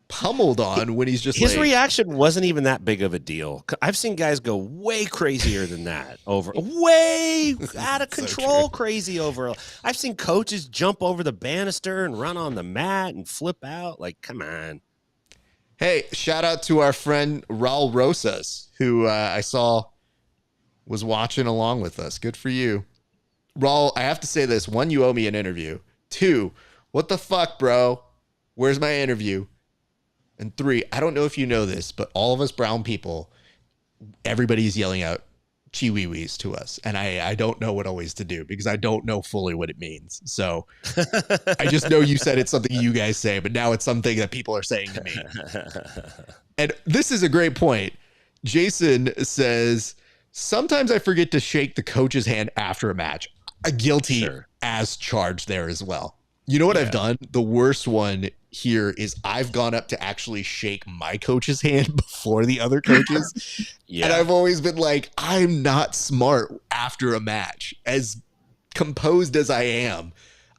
pummeled on when he's just his reaction wasn't even that big of a deal. I've seen guys go way crazier than that way out of control, crazy over. I've seen coaches jump over the banister and run on the mat and flip out. Like, come on. Hey, shout out to our friend Raul Rosas, who I saw was watching along with us. Good for you. Raul, I have to say this. 1, you owe me an interview. 2, what the fuck, bro? Where's my interview? And 3, I don't know if you know this, but all of us brown people, everybody's yelling out chiwiwis to us. And I don't know what always to do because I don't know fully what it means. So I just know you said it's something you guys say, but now it's something that people are saying to me. And this is a great point. Jason says, sometimes I forget to shake the coach's hand after a match. A guilty as charged there as well. You know what I've done? The worst one here is I've gone up to actually shake my coach's hand before the other coaches. And I've always been like, I'm not smart after a match. As composed as I am,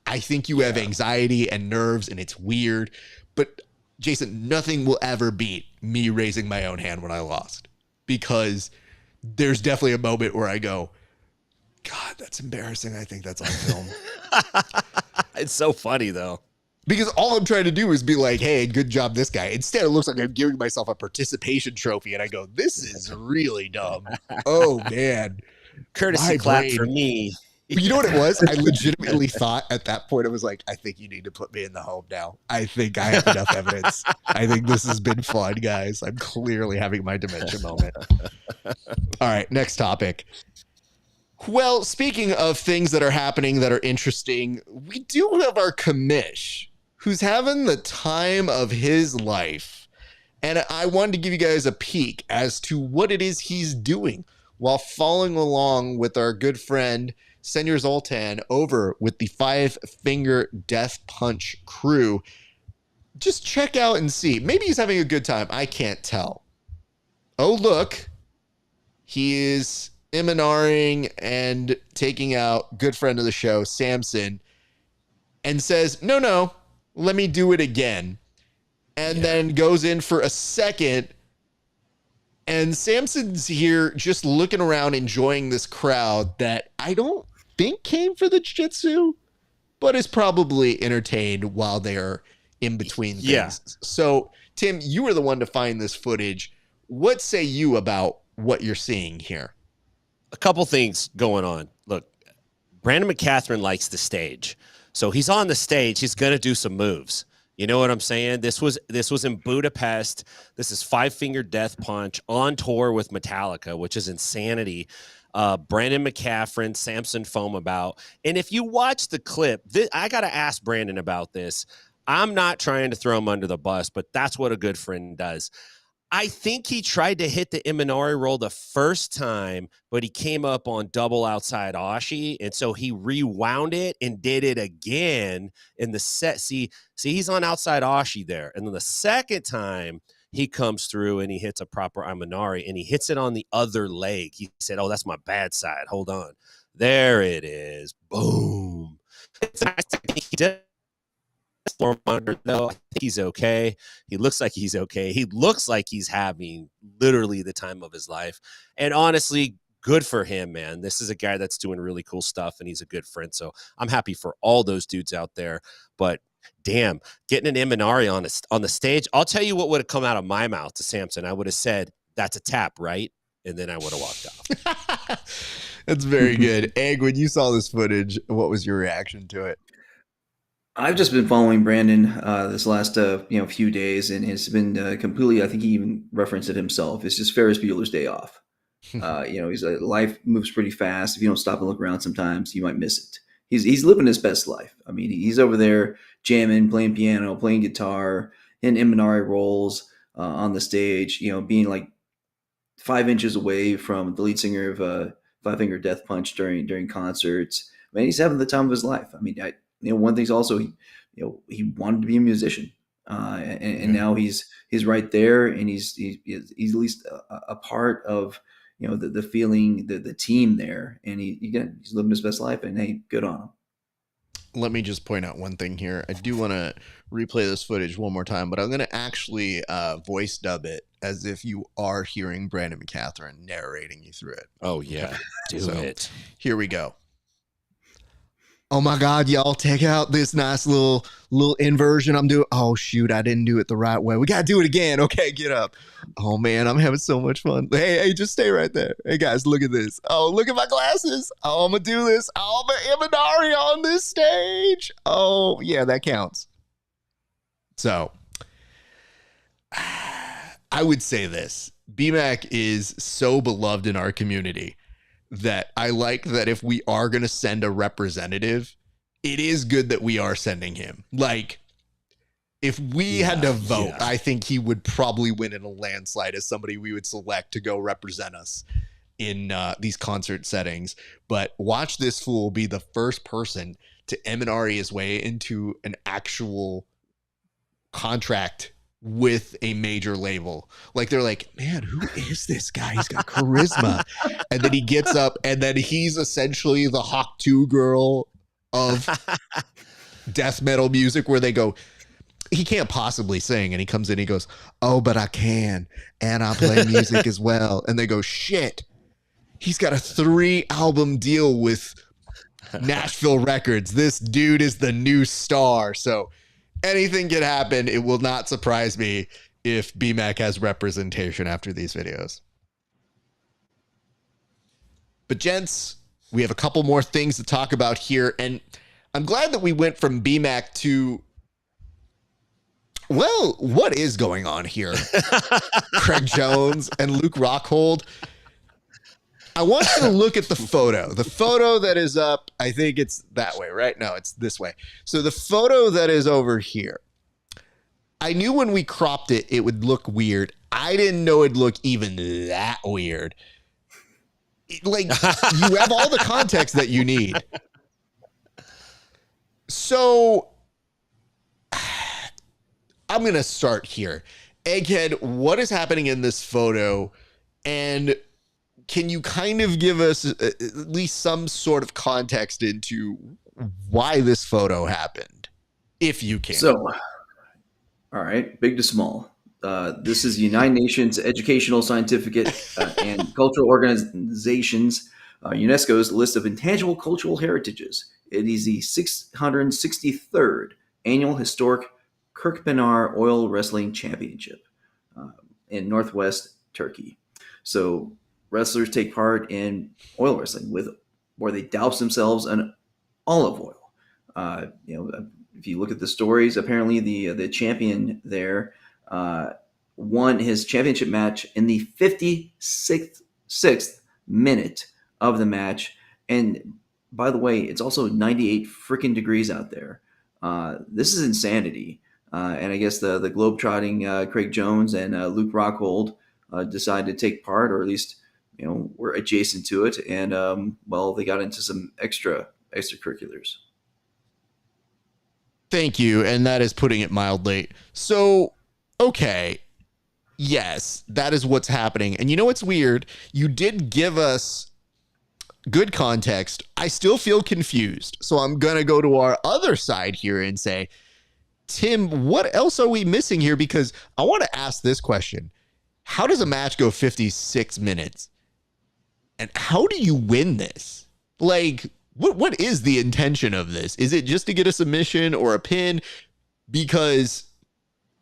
I think you have anxiety and nerves and it's weird. But Jason, nothing will ever beat me raising my own hand when I lost, because there's definitely a moment where I go, God, that's embarrassing. I think that's on film. It's so funny, though. Because all I'm trying to do is be like, hey, good job, this guy. Instead, it looks like I'm giving myself a participation trophy. And I go, this is really dumb. Oh, man. Courtesy clap for me. You know what it was? I legitimately thought at that point, I was like, I think you need to put me in the home now. I think I have enough evidence. I think this has been fun, guys. I'm clearly having my dementia moment. All right, next topic. Well, speaking of things that are happening that are interesting, we do have our commish, who's having the time of his life. And I wanted to give you guys a peek as to what it is he's doing while following along with our good friend, Senor Zoltan, over with the 5 Finger Death Punch crew. Just check out and see. Maybe he's having a good time. I can't tell. Oh, look. He is Iminaring and taking out good friend of the show, Samson, and says, no, let me do it again. And then goes in for a second. And Samson's here just looking around, enjoying this crowd that I don't think came for the jiu-jitsu, but is probably entertained while they're in between things. Yeah. So, Tim, you were the one to find this footage. What say you about what you're seeing here? A couple things going on. Look, Brandon McCaffrey likes the stage. So he's on the stage. He's going to do some moves. You know what I'm saying? This was in Budapest. This is 5 Finger Death Punch on tour with Metallica, which is insanity. Brandon McCaffrey, Samson foam about. And if you watch the clip, I got to ask Brandon about this. I'm not trying to throw him under the bus, but that's what a good friend does. I think he tried to hit the Imanari roll the first time, but he came up on double outside Ashi, and so he rewound it and did it again in the set. See, he's on outside Ashi there, and then the second time he comes through and he hits a proper Imanari, and he hits it on the other leg. He said, "Oh, that's my bad side. Hold on, there it is. Boom." It's a nice technique. He does floor monitor, though. I think he's okay. He looks like he's okay. He looks like he's having literally the time of his life. And honestly, good for him, man. This is a guy that's doing really cool stuff, and he's a good friend. So I'm happy for all those dudes out there. But damn, getting an Imanari on the stage, I'll tell you what would have come out of my mouth to Samson. I would have said, "That's a tap, right?" And then I would have walked off. That's very good. Egg, when you saw this footage, what was your reaction to it? I've just been following Brandon this last few days, and it's been completely. I think he even referenced it himself. It's just Ferris Bueller's Day Off. He's life moves pretty fast. If you don't stop and look around, sometimes you might miss it. He's living his best life. I mean, he's over there jamming, playing piano, playing guitar, in Imanari roles on the stage. Being like 5 inches away from the lead singer of Five Finger Death Punch during concerts. I mean, he's having the time of his life. I mean, one thing's also, he wanted to be a musician, and now he's right there, and he's at least a part of the feeling, the team there, and he's living his best life, and hey, good on him. Let me just point out one thing here. I do want to replay this footage one more time, but I'm going to actually voice dub it as if you are hearing Brandon McCatherine narrating you through it. Oh yeah, do it. Here we go. Oh my God, y'all, take out this nice little inversion I'm doing. Oh shoot, I didn't do it the right way. We got to do it again. Okay, get up. Oh man, I'm having so much fun. Hey, just stay right there. Hey guys, look at this. Oh, look at my glasses. Oh, I'm going to do this. Oh, I'm an Imanari on this stage. Oh yeah, that counts. So I would say this. BMAC is so beloved in our community that I like that if we are going to send a representative, it is good that we are sending him. Like, if we had to vote, I think he would probably win in a landslide as somebody we would select to go represent us in these concert settings. But watch this fool be the first person to Imanari his way into an actual contract with a major label. Like, they're like, man, who is this guy? He's got charisma. And then he gets up, and then he's essentially the Hawk 2 girl of death metal music, where they go, he can't possibly sing. And he comes in, he goes, oh, but I can. And I play music as well. And they go, shit, he's got a 3-album deal with Nashville Records. This dude is the new star. So anything can happen. It will not surprise me if BMAC has representation after these videos. But gents, we have a couple more things to talk about here. And I'm glad that we went from BMAC to, well, what is going on here? Craig Jones and Luke Rockhold. I want you to look at the photo that is up. I think it's that way, right? No, it's this way. So the photo that is over here, I knew when we cropped it, it would look weird. I didn't know it'd look even that weird. Like, you have all the context that you need. So I'm going to start here. Egghead, what is happening in this photo? And can you kind of give us at least some sort of context into why this photo happened, if you can? So, all right, big to small. This is the United Nations Educational, Scientific, and Cultural Organizations, UNESCO's list of intangible cultural heritages. It is the 663rd annual historic Kirkpinar Oil Wrestling Championship in Northwest Turkey. So wrestlers take part in oil wrestling where they douse themselves in olive oil. If you look at the stories, apparently the champion there won his championship match in the 56th minute of the match. And by the way, it's also 98 freaking degrees out there. This is insanity. And I guess the globetrotting Craig Jones and Luke Rockhold decided to take part, or at least were adjacent to it. And they got into some extracurriculars. Thank you. And that is putting it mildly. So, okay. Yes, that is what's happening. And you know what's weird? You did give us good context. I still feel confused. So I'm going to go to our other side here and say, Tim, what else are we missing here? Because I want to ask this question. How does a match go 56 minutes? And how do you win this? Like, what is the intention of this? Is it just to get a submission or a pin? Because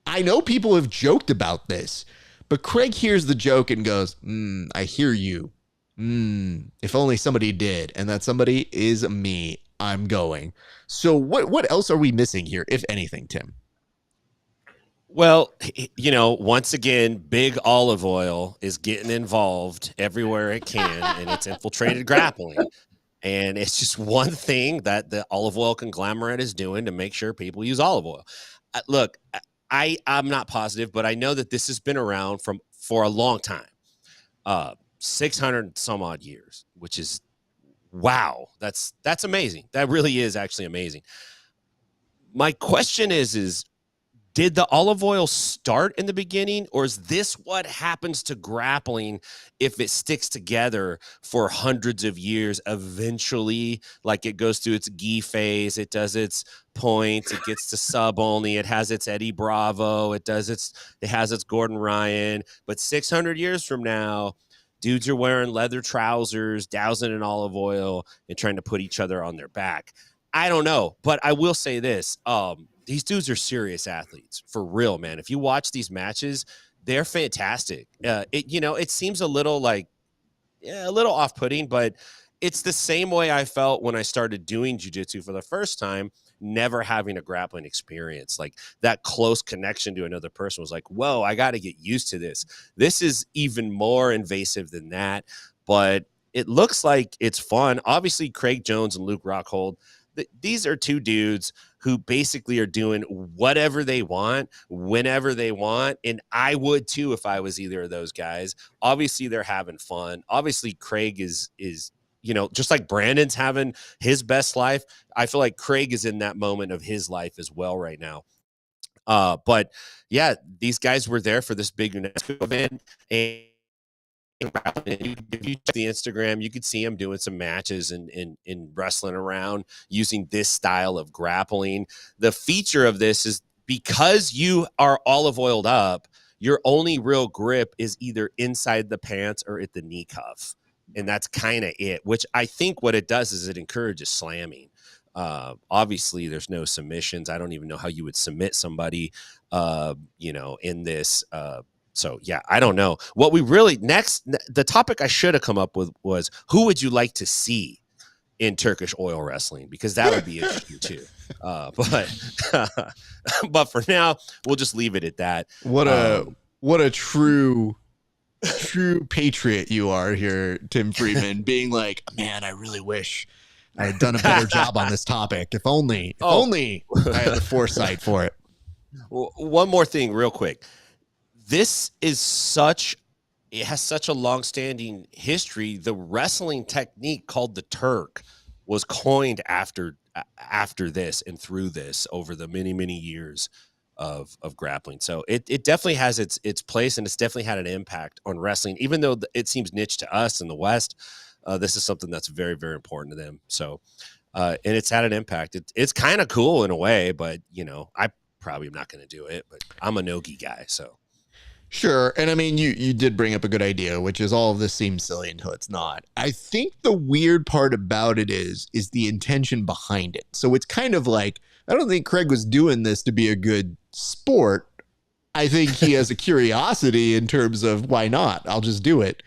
I know people have joked about this, but Craig hears the joke and goes, I hear you. If only somebody did. And that somebody is me. I'm going. So what else are we missing here, if anything, Tim? Well, you know, once again, big olive oil is getting involved everywhere it can, and it's infiltrated grappling. And it's just one thing that the olive oil conglomerate is doing to make sure people use olive oil. Look, I'm not positive, but I know that this has been around for a long time, 600 some odd years, which is wow. That's amazing. That really is actually amazing. My question is did the olive oil start in the beginning, or is this what happens to grappling if it sticks together for hundreds of years? Eventually, like it goes through its gi phase, it does its points, it gets to sub only, it has its Eddie Bravo, it has its Gordon Ryan. But 600 years from now, dudes are wearing leather trousers, dousing in olive oil, and trying to put each other on their back. I don't know, but I will say this. These dudes are serious athletes, for real, man. If you watch these matches, they're fantastic. It seems a little a little off-putting, but it's the same way I felt when I started doing jiu-jitsu for the first time, never having a grappling experience. Like that close connection to another person was like, whoa, I got to get used to this. This is even more invasive than that, but it looks like it's fun. Obviously, Craig Jones and Luke Rockhold, these are two dudes who basically are doing whatever they want, whenever they want. And I would too, if I was either of those guys. Obviously they're having fun. Obviously Craig is, just like Brandon's having his best life. I feel like Craig is in that moment of his life as well right now. But yeah, these guys were there for this big UNESCO event, and if you check the Instagram, you could see him doing some matches and wrestling around using this style of grappling. The feature of this is because you are olive oiled up, your only real grip is either inside the pants or at the knee cuff. And that's kind of it, which I think what it does is it encourages slamming. Obviously there's no submissions. I don't even know how you would submit somebody, in this, so, yeah, I don't know. What we really the topic I should have come up with was who would you like to see in Turkish oil wrestling? Because that would be interesting too. But for now, we'll just leave it at that. What a true patriot you are here, Tim Freeman, being like, man, I really wish I had done a better job on this topic. If only I had the foresight for it. One more thing real quick. This is it has such a long-standing history. The wrestling technique called the Turk was coined after this and through this over the many, many years of grappling. So it definitely has its place, and it's definitely had an impact on wrestling. Even though it seems niche to us in the West, this is something that's very, very important to them. So, and it's had an impact. It's kind of cool in a way, but, I probably am not going to do it, but I'm a no-gi guy, so. Sure. And I mean, you did bring up a good idea, which is all of this seems silly until it's not. I think the weird part about it is the intention behind it. So it's kind of like, I don't think Craig was doing this to be a good sport. I think he has a curiosity in terms of why not? I'll just do it.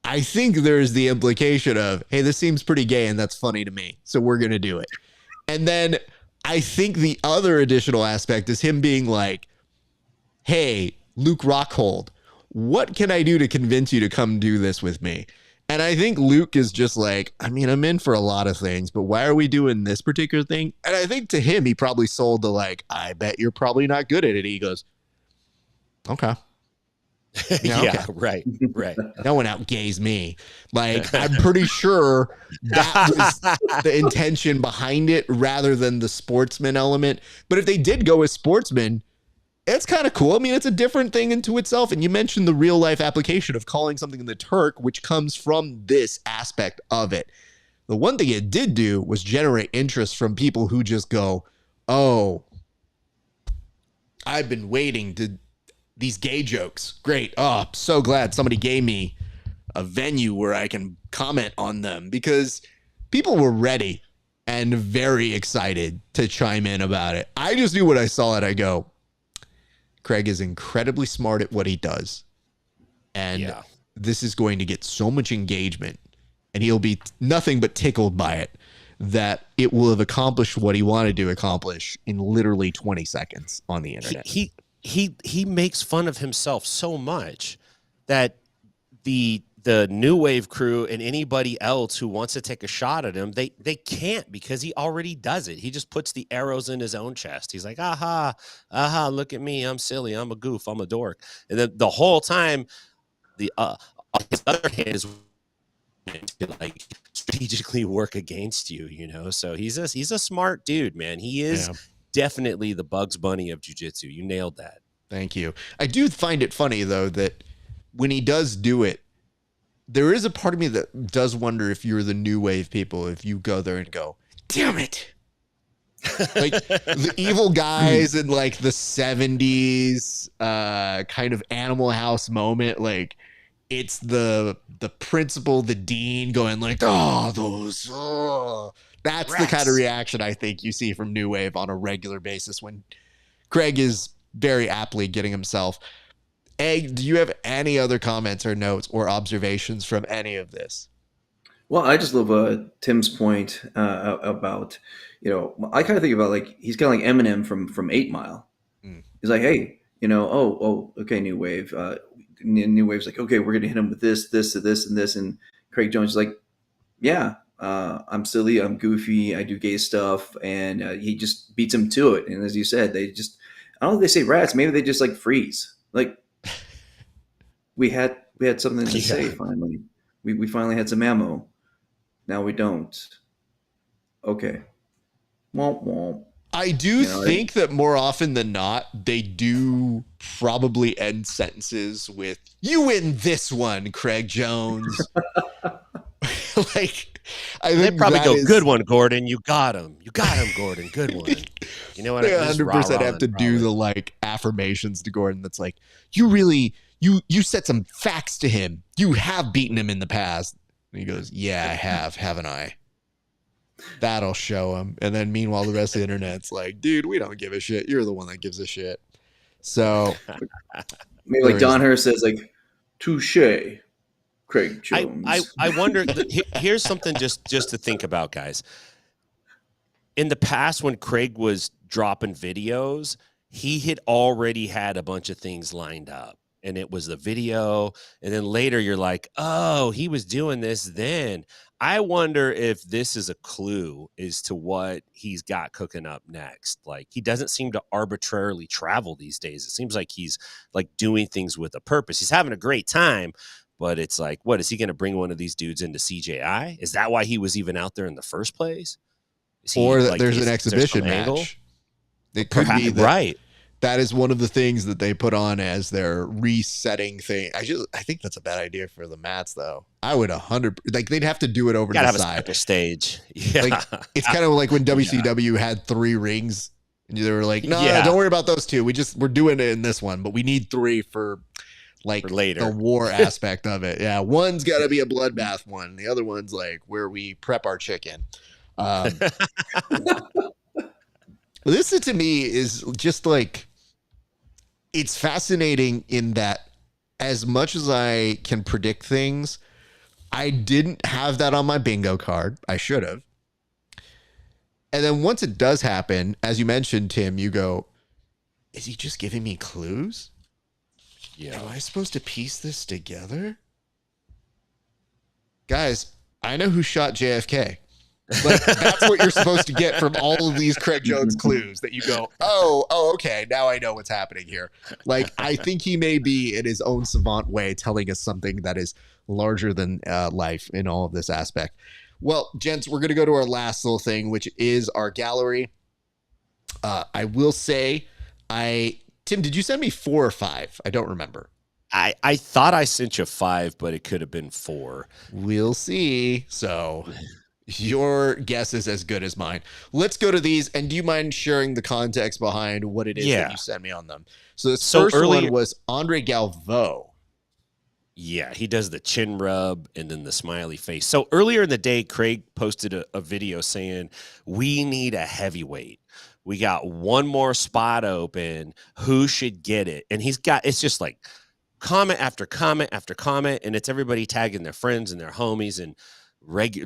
I think there's the implication of, hey, this seems pretty gay and that's funny to me, so we're going to do it. And then I think the other additional aspect is him being like, hey, Luke Rockhold, what can I do to convince you to come do this with me? And I think Luke is just like, I mean, I'm in for a lot of things, but why are we doing this particular thing? And I think to him, he probably sold the like, I bet you're probably not good at it. He goes, okay. Yeah, okay. Right. No one outgays me. Like, I'm pretty sure that was the intention behind it rather than the sportsman element. But if they did go with sportsman, It's kind of cool. I mean, it's a different thing into itself. And you mentioned the real life application of calling something the Turk, which comes from this aspect of it. The one thing it did do was generate interest from people who just go, oh, I've been waiting to these gay jokes. Great. Oh, I'm so glad somebody gave me a venue where I can comment on them, because people were ready and very excited to chime in about it. I just knew when I saw it, I go, Craig is incredibly smart at what he does. And this is going to get so much engagement, and he'll be nothing but tickled by it, that it will have accomplished what he wanted to accomplish in literally 20 seconds on the internet. He makes fun of himself so much that the New Wave crew and anybody else who wants to take a shot at him, they can't, because he already does it. He just puts the arrows in his own chest. He's like, aha, look at me. I'm silly. I'm a goof. I'm a dork. And then the whole time, his other hand is to like strategically work against you, you know? So he's a smart dude, man. He is definitely the Bugs Bunny of jiu-jitsu. You nailed that. Thank you. I do find it funny, though, that when he does do it, there is a part of me that does wonder if you're the New Wave people, if you go there and go, damn it. Like the evil guys in like the 70s kind of Animal House moment, like it's the principal, the dean going like, that's rats. The kind of reaction I think you see from New Wave on a regular basis when Craig is very aptly getting himself. Egg, do you have any other comments or notes or observations from any of this? Well, I just love Tim's point about, I kind of think about like, he's kind of like Eminem from 8 Mile. He's like, hey, okay, New Wave. New Wave's like, okay, we're going to hit him with this, this, and this, and this. And Craig Jones is like, yeah, I'm silly, I'm goofy, I do gay stuff. And he just beats him to it. And as you said, I don't know if they say rats, maybe they just like freeze. Like, we had something to say finally. We finally had some ammo. Now we don't. Okay. Womp womp. I do think that more often than not, they do probably end sentences with, you win this one, Craig Jones. Like, I think they probably go, good one, Gordon. You got him. You got him, Gordon. Good one. You know what? They 100% have to do the like affirmations to Gordon. That's like, you really, you said some facts to him. You have beaten him in the past. And he goes, yeah, I have, haven't I? That'll show him. And then meanwhile, the rest of the internet's like, dude, we don't give a shit. You're the one that gives a shit. So maybe like Don Hurst says like, touche, Craig Jones. I wonder, here's something just to think about, guys. In the past, when Craig was dropping videos, he had already had a bunch of things lined up. And it was the video. And then later you're like, oh, he was doing this then. I wonder if this is a clue as to what he's got cooking up next. Like, he doesn't seem to arbitrarily travel these days. It seems like he's like doing things with a purpose. He's having a great time, but it's like, what, is he going to bring one of these dudes into CJI? Is that why he was even out there in the first place? Or that like, there's an exhibition match. It could be that, right. That is one of the things that they put on as their resetting thing. I think that's a bad idea for the mats, though. I would 100 like they'd have to do it over to the side. A stage. Yeah. Like, it's kind of like when WCW had 3 rings, and they were like, no, don't worry about those 2. We're doing it in this one, but we need 3 for like for later. The war aspect of it. Yeah, one's got to be a bloodbath one. The other one's like where we prep our chicken. This to me is just like, it's fascinating in that as much as I can predict things, I didn't have that on my bingo card. I should have. And then once it does happen, as you mentioned, Tim, you go, is he just giving me clues? Yeah. Am I supposed to piece this together? Guys, I know who shot JFK. Like, that's what you're supposed to get from all of these Craig Jones clues, that you go, oh, okay, now I know what's happening here. Like, I think he may be in his own savant way telling us something that is larger than life in all of this aspect. Well, gents, we're going to go to our last little thing, which is our gallery. I will say I Tim, did you send me 4 or 5? I don't remember. I thought I sent you 5, but it could have been 4. We'll see. So your guess is as good as mine. Let's go to these. And do you mind sharing the context behind what it is that you sent me on them? So this first one was Andre Galvo. Yeah, he does the chin rub and then the smiley face. So earlier in the day, Craig posted a video saying, we need a heavyweight. We got one more spot open. Who should get it? And it's just like comment after comment after comment. And it's everybody tagging their friends and their homies. And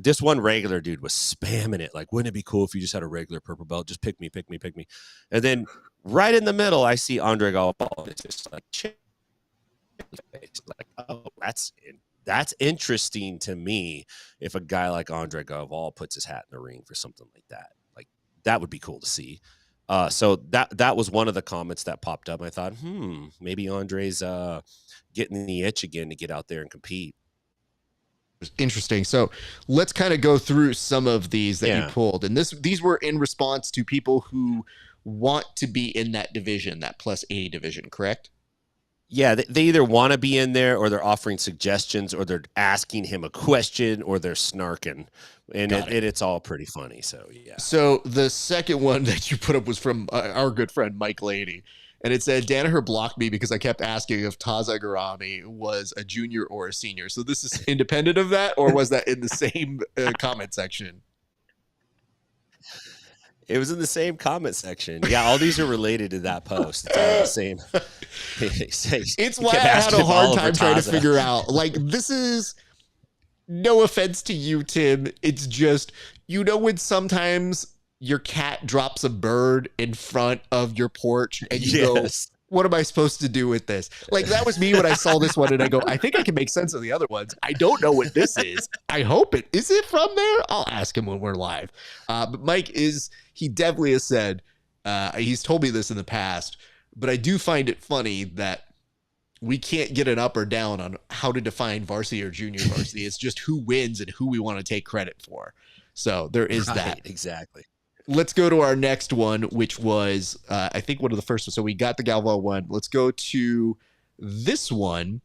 this one regular dude was spamming it. Like, wouldn't it be cool if you just had a regular purple belt? Just pick me, pick me, pick me. And then right in the middle, I see Andre Galvo. It's just like, like, oh, that's interesting to me. If a guy like Andre Galvo puts his hat in the ring for something like that, like that would be cool to see. So that was one of the comments that popped up. I thought, maybe Andre's getting the itch again to get out there and compete. Interesting. So let's kind of go through some of these that you pulled, and these were in response to people who want to be in that division, that plus 80 division, correct? Yeah, they either want to be in there, or they're offering suggestions, or they're asking him a question, or they're snarking, and it's all pretty funny. So yeah. So the second one that you put up was from our good friend Mike Lady, and it said Danaher blocked me because I kept asking if Taza Garami was a junior or a senior. So this is independent of that, or was that in the same comment section? It was in the same comment section. Yeah, all these are related to that post. It's all the same. It's why I had a hard time trying to figure out. Like, this is no offense to you, Tim. It's just, when sometimes your cat drops a bird in front of your porch and you go, what am I supposed to do with this? Like, that was me when I saw this one and I go, I think I can make sense of the other ones. I don't know what this is. I hope is it from there? I'll ask him when we're live. But Mike he definitely has said, he's told me this in the past, but I do find it funny that we can't get an up or down on how to define varsity or junior varsity. It's just who wins and who we want to take credit for. So there is that. Exactly. Let's go to our next one, which was, I think, one of the first ones. So we got the Galvo one. Let's go to this one.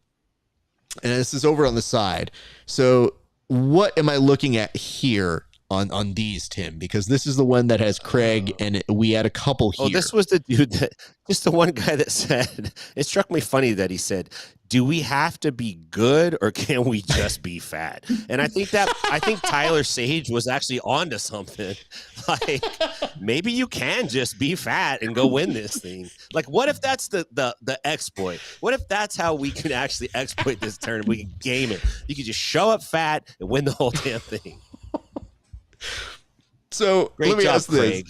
And this is over on the side. So what am I looking at here on these, Tim? Because this is the one that has Craig, and we had a couple here. Oh, this was the dude just the one guy that said, it struck me funny that he said, do we have to be good or can we just be fat? And I think Tyler Sage was actually onto something. Like, maybe you can just be fat and go win this thing. Like, what if that's the exploit? What if that's how we can actually exploit this tournament? We can game it. You can just show up fat and win the whole damn thing. So let me ask this.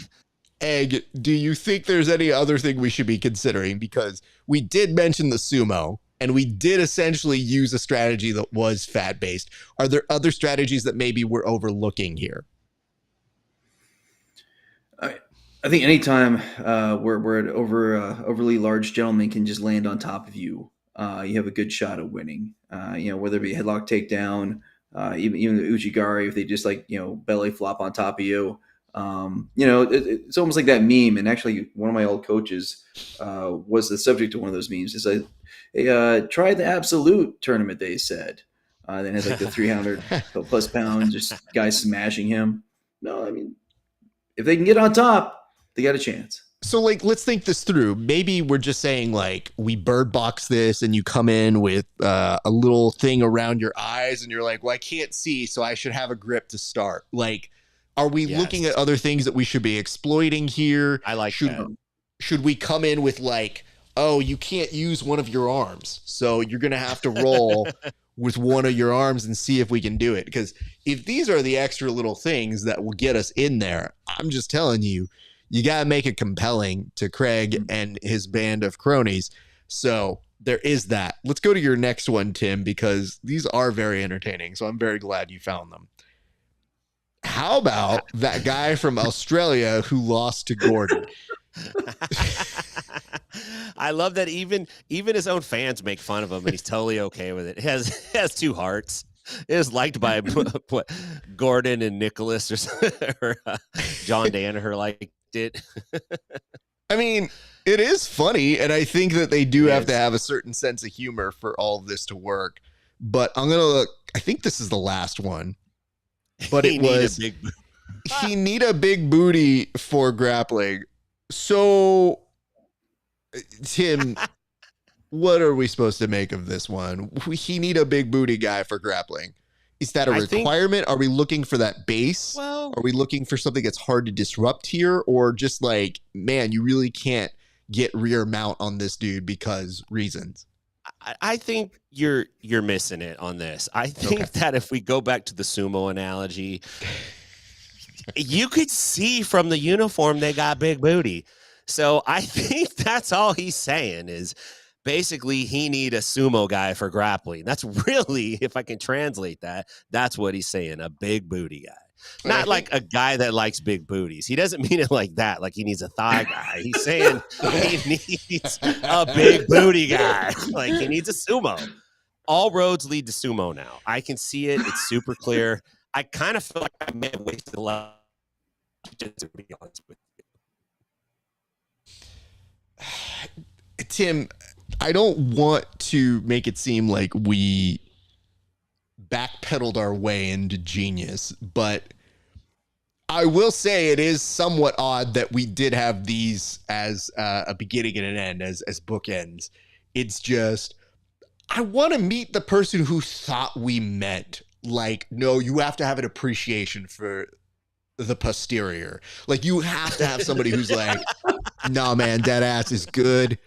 Egg, do you think there's any other thing we should be considering? Because we did mention the sumo, and we did essentially use a strategy that was fat-based. Are there other strategies that maybe we're overlooking here? I think anytime where an overly large gentleman can just land on top of you, you have a good shot of winning. Whether it be a headlock takedown, even the Uchigari, if they just belly flop on top of you. It's almost like that meme. And actually, one of my old coaches was the subject of one of those memes. It's like, hey, try the absolute tournament, they said. Then had like the 300 plus pound, just guys smashing him. No, I mean, if they can get on top, they got a chance. So, let's think this through. Maybe we're just saying, we bird box this and you come in with a little thing around your eyes and you're like, well, I can't see, so I should have a grip to start. Are we looking at other things that we should be exploiting here? I like that. Should we come in with oh, you can't use one of your arms, so you're going to have to roll with one of your arms and see if we can do it? Because if these are the extra little things that will get us in there, I'm just telling you, you got to make it compelling to Craig and his band of cronies. So there is that. Let's go to your next one, Tim, because these are very entertaining. So I'm very glad you found them. How about that guy from Australia who lost to Gordon? I love that even his own fans make fun of him, and he's totally okay with it. It has 2 hearts. It is liked by Gordon and Nicholas or John Danaher liked it. I mean, it is funny, and I think that they do have to Yes. have a certain sense of humor for all of this to work. But I'm gonna look. I think this is the last one. But He it need a was big he need a big booty for grappling. So, Tim, what are we supposed to make of this one? He need a big booty guy for grappling. Is that a I think- requirement? Are we looking for that base? Well, Are we looking for something that's hard to disrupt here? Or just like, man, you really can't get rear mount on this dude because reasons? I think you're missing it on this. I think that if we go back to the sumo analogy, you could see from the uniform they got big booty. So I think that's all he's saying is basically he need a sumo guy for grappling. That's really, if I can translate that, that's what he's saying, a big booty guy. Not like a guy that likes big booties. He doesn't mean it like that, like he needs a thigh guy. He's saying he needs a big booty guy. Like he needs a sumo. All roads lead to sumo now. I can see it. It's super clear. I kind of feel like I may have wasted a lot, to be honest with you. Tim, I don't want to make it seem like we backpedaled our way into genius, but I will say it is somewhat odd that we did have these as a beginning and an end, as bookends. It's just, I want to meet the person who thought we meant, like, no, you have to have an appreciation for the posterior. Like, you have to have somebody who's like, nah, man, that ass is good.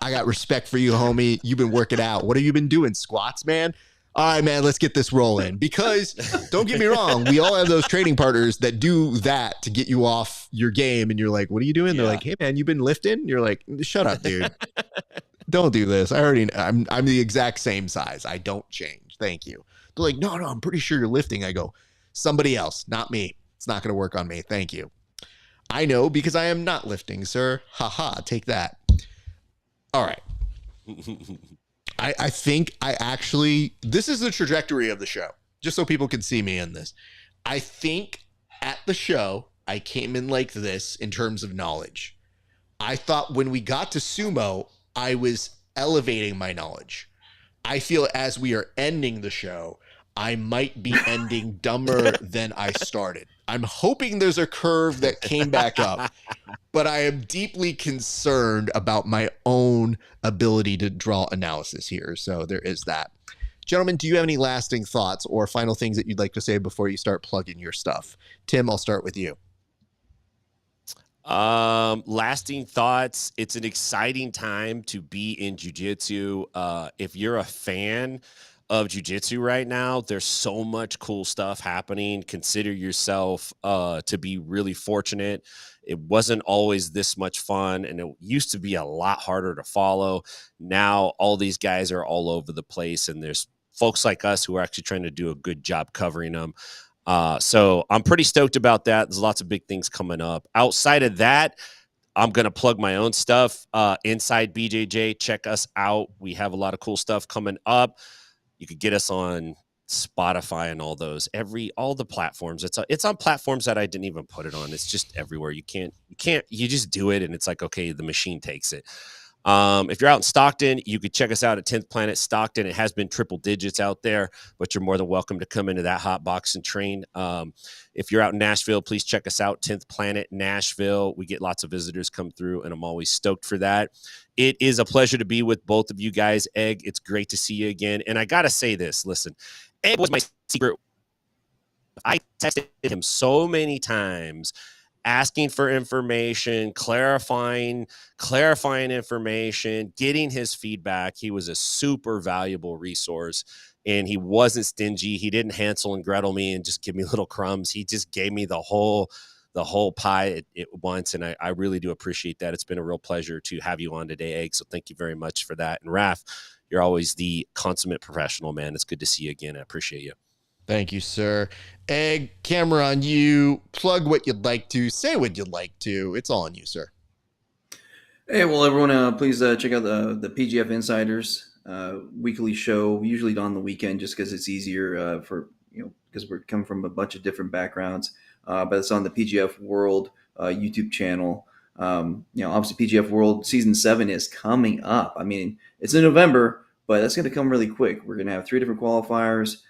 I got respect for you, homie. You've been working out. What have you been doing? Squats, man? All right, man, let's get this rolling. Because don't get me wrong, we all have those training partners that do that to get you off your game. And you're like, what are you doing? They're like, hey, man, you been lifting? You're like, shut up, dude. Don't do this. I'm the exact same size. I don't change. Thank you. They're like, no, I'm pretty sure you're lifting. I go, somebody else, not me. It's not going to work on me. Thank you. I know because I am not lifting, sir. Haha, take that. All right. I think I actually, this is the trajectory of the show, just so people can see me in this. I think at the show, I came in like this in terms of knowledge. I thought when we got to sumo, I was elevating my knowledge. I feel as we are ending the show, I might be ending dumber than I started. I'm hoping there's a curve that came back up, but I am deeply concerned about my own ability to draw analysis here. So there is that. Gentlemen, do you have any lasting thoughts or final things that you'd like to say before you start plugging your stuff? Tim, I'll start with you. Lasting thoughts. It's an exciting time to be in jiu-jitsu. If you're a fan of jiu-jitsu right now, there's so much cool stuff happening. Consider yourself to be really fortunate. It wasn't always this much fun, and it used to be a lot harder to follow. Now all these guys are all over the place, and there's folks like us who are actually trying to do a good job covering them. So I'm pretty stoked about that. There's lots of big things coming up. Outside of that, I'm going to plug my own stuff. Inside BJJ, check us out. We have a lot of cool stuff coming up. You could get us on Spotify and all those, all the platforms. It's on platforms that I didn't even put it on. It's just everywhere. You just do it. And it's like, okay, the machine takes it. If you're out in Stockton, you could check us out at 10th Planet Stockton. It has been triple digits out there, but you're more than welcome to come into that hot box and train. If you're out in Nashville, please check us out, 10th Planet Nashville. We get lots of visitors come through, and I'm always stoked for that. It is a pleasure to be with both of you guys. Egg, it's great to see you again. And I got to say this, listen, Egg was my secret. I texted him so many times asking for information, clarifying information, getting his feedback. He was a super valuable resource, and he wasn't stingy. He didn't Hansel and Gretel me and just give me little crumbs. He just gave me the whole pie at once, and I really do appreciate that. It's been a real pleasure to have you on today, Egg, so thank you very much for that. And Raf, you're always the consummate professional, man. It's good to see you again. I appreciate you. Thank you, sir. Egg, camera on you. Plug what you'd like to. Say what you'd like to. It's all on you, sir. Hey, well, everyone, please check out the PGF Insiders weekly show, usually on the weekend, just because it's easier because we're coming from a bunch of different backgrounds. But it's on the PGF World YouTube channel. Obviously PGF World Season 7 is coming up. I mean, it's in November, but that's going to come really quick. We're going to have 3 different qualifiers.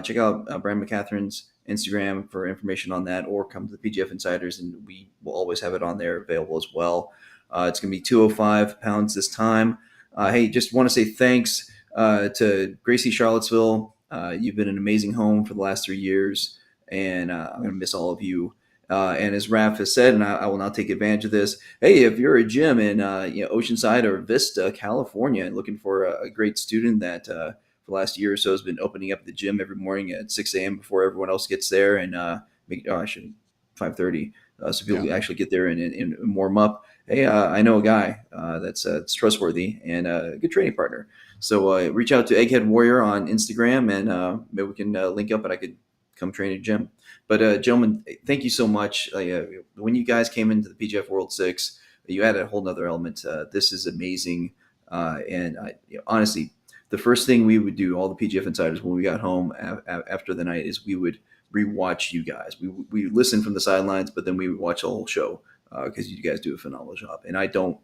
Check out Brandon McCatherine's Instagram for information on that, or come to the PGF Insiders, and we will always have it on there available as well. It's going to be 205 pounds this time. Hey, just want to say thanks to GREASY Charlottesville. You've been an amazing home for the last 3 years, and I'm going to miss all of you. And as Raf has said, and I will now take advantage of this, hey, if you're a gym in Oceanside or Vista, California, and looking for a great student that for the last year or so has been opening up the gym every morning at 6 a.m. before everyone else gets there, and 5:30, so people actually get there and warm up. Hey, I know a guy that's trustworthy and a good training partner. So reach out to Egghead Warrior on Instagram, and maybe we can link up and I could come train at a gym. But gentlemen, thank you so much. When you guys came into the PGF World 6, you added a whole nother element. This is amazing. Honestly, the first thing we would do, all the PGF Insiders, when we got home after the night, is we would rewatch you guys. We listen from the sidelines, but then we would watch the whole show because you guys do a phenomenal job. And I don't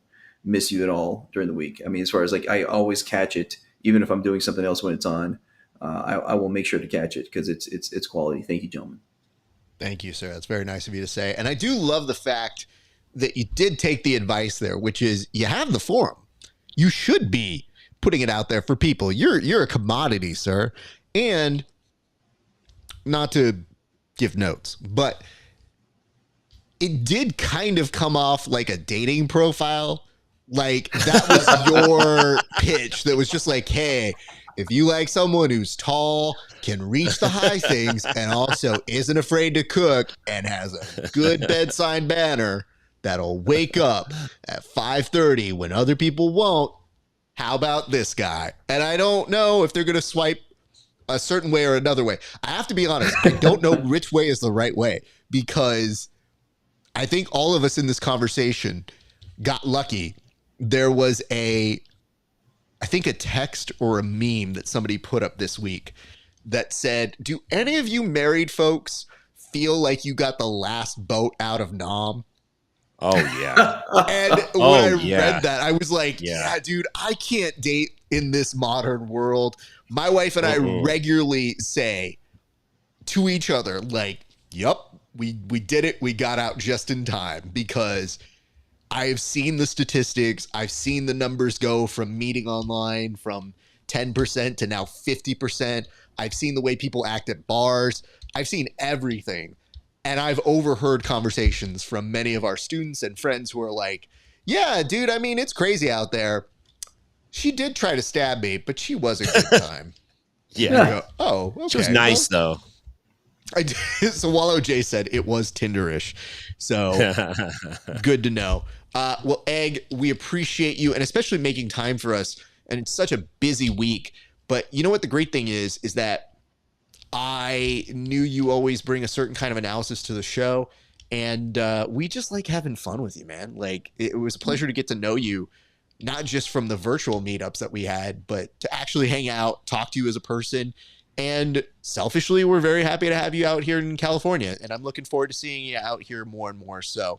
miss you at all during the week. I mean, as far as I always catch it, even if I'm doing something else when it's on. I will make sure to catch it because it's quality. Thank you, gentlemen. Thank you, sir. That's very nice of you to say. And I do love the fact that you did take the advice there, which is you have the forum. You should be putting it out there for people. You're a commodity, sir. And not to give notes, but it did kind of come off like a dating profile. Like that was your pitch that was just like, hey, if you like someone who's tall, can reach the high things, and also isn't afraid to cook and has a good bedside manner that'll wake up at 5:30 when other people won't, how about this guy? And I don't know if they're going to swipe a certain way or another way. I have to be honest. I don't know which way is the right way, because I think all of us in this conversation got lucky. There was I think a text or a meme that somebody put up this week that said, do any of you married folks feel like you got the last boat out of Nam? Oh, yeah. And when I read that, I was like, yeah, dude, I can't date in this modern world. My wife and I regularly say to each other, like, yup, we did it. We got out just in time, because I've seen the statistics. I've seen the numbers go from meeting online from 10% to now 50%. I've seen the way people act at bars. I've seen everything. And I've overheard conversations from many of our students and friends who are like, yeah, dude, I mean, it's crazy out there. She did try to stab me, but she was a good time. Yeah. Oh, okay. She was nice, though. So Wallow J said it was Tinderish. So good to know. Well, Egg, we appreciate you, and especially making time for us. And it's such a busy week. But you know what the great thing is that I knew you always bring a certain kind of analysis to the show. And we just like having fun with you, man. Like, it was a pleasure to get to know you, not just from the virtual meetups that we had, but to actually hang out, talk to you as a person. And selfishly, we're very happy to have you out here in California. And I'm looking forward to seeing you out here more and more. So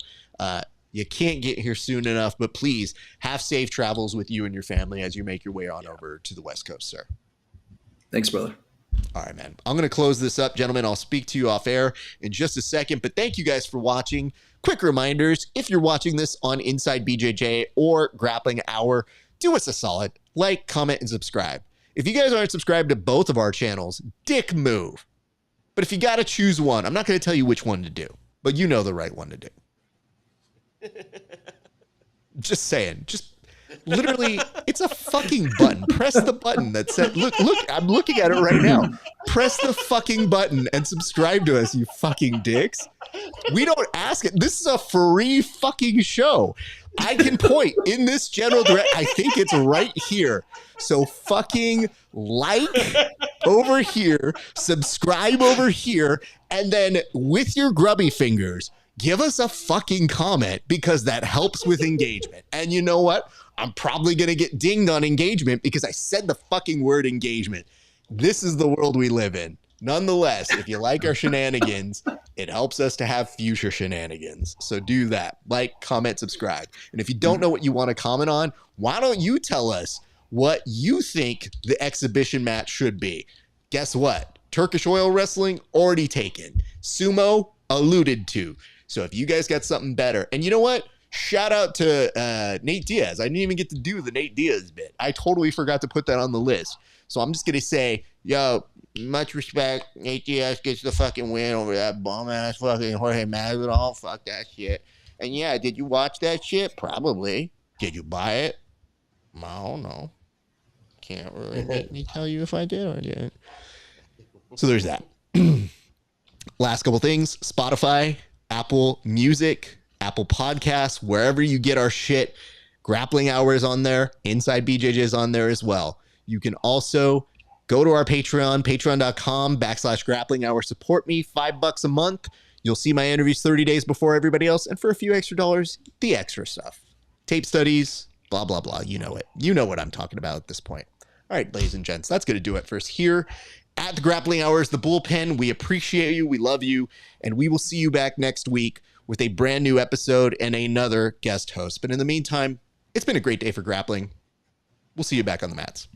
you can't get here soon enough, but please have safe travels with you and your family as you make your way on over to the West Coast, sir. Thanks, brother. All right, man. I'm going to close this up, gentlemen. I'll speak to you off air in just a second, but thank you guys for watching. Quick reminders, if you're watching this on Inside BJJ or Grappling Hour, do us a solid. Like, comment, and subscribe. If you guys aren't subscribed to both of our channels, dick move. But if you got to choose one, I'm not going to tell you which one to do, but you know the right one to do. Just saying. Just literally, it's a fucking button. Press the button that said, look, I'm looking at it right now. Press the fucking button and subscribe to us, you fucking dicks. We don't ask it. This is a free fucking show. I can point in this general direction. I think it's right here. So fucking like over here, subscribe over here, and then with your grubby fingers, give us a fucking comment, because that helps with engagement. And you know what? I'm probably going to get dinged on engagement because I said the fucking word engagement. This is the world we live in. Nonetheless, if you like our shenanigans, It helps us to have future shenanigans. So do that. Like, comment, subscribe. And if you don't know what you want to comment on, why don't you tell us what you think the exhibition match should be? Guess what? Turkish oil wrestling, already taken. Sumo, alluded to. So if you guys got something better, and you know what? Shout out to Nate Diaz. I didn't even get to do the Nate Diaz bit. I totally forgot to put that on the list. So I'm just going to say, yo, much respect. Nate Diaz gets the fucking win over that bum-ass fucking Jorge Masvidal. Fuck that shit. And yeah, did you watch that shit? Probably. Did you buy it? I don't know. Can't really make me tell you if I did or didn't. So there's that. Last couple things. Spotify, Apple Music, Apple Podcasts, wherever you get our shit. Grappling Hours on there. Inside BJJ is on there as well. You can also go to our Patreon, patreon.com/grappling hour. Support me, $5 a month. You'll see my interviews 30 days before everybody else. And for a few extra dollars, the extra stuff. Tape studies, blah, blah, blah. You know it. You know what I'm talking about at this point. All right, ladies and gents, that's going to do it for us here at the Grappling Hours, the Bullpen. We appreciate you. We love you. And we will see you back next week with a brand new episode and another guest host. But in the meantime, it's been a great day for grappling. We'll see you back on the mats.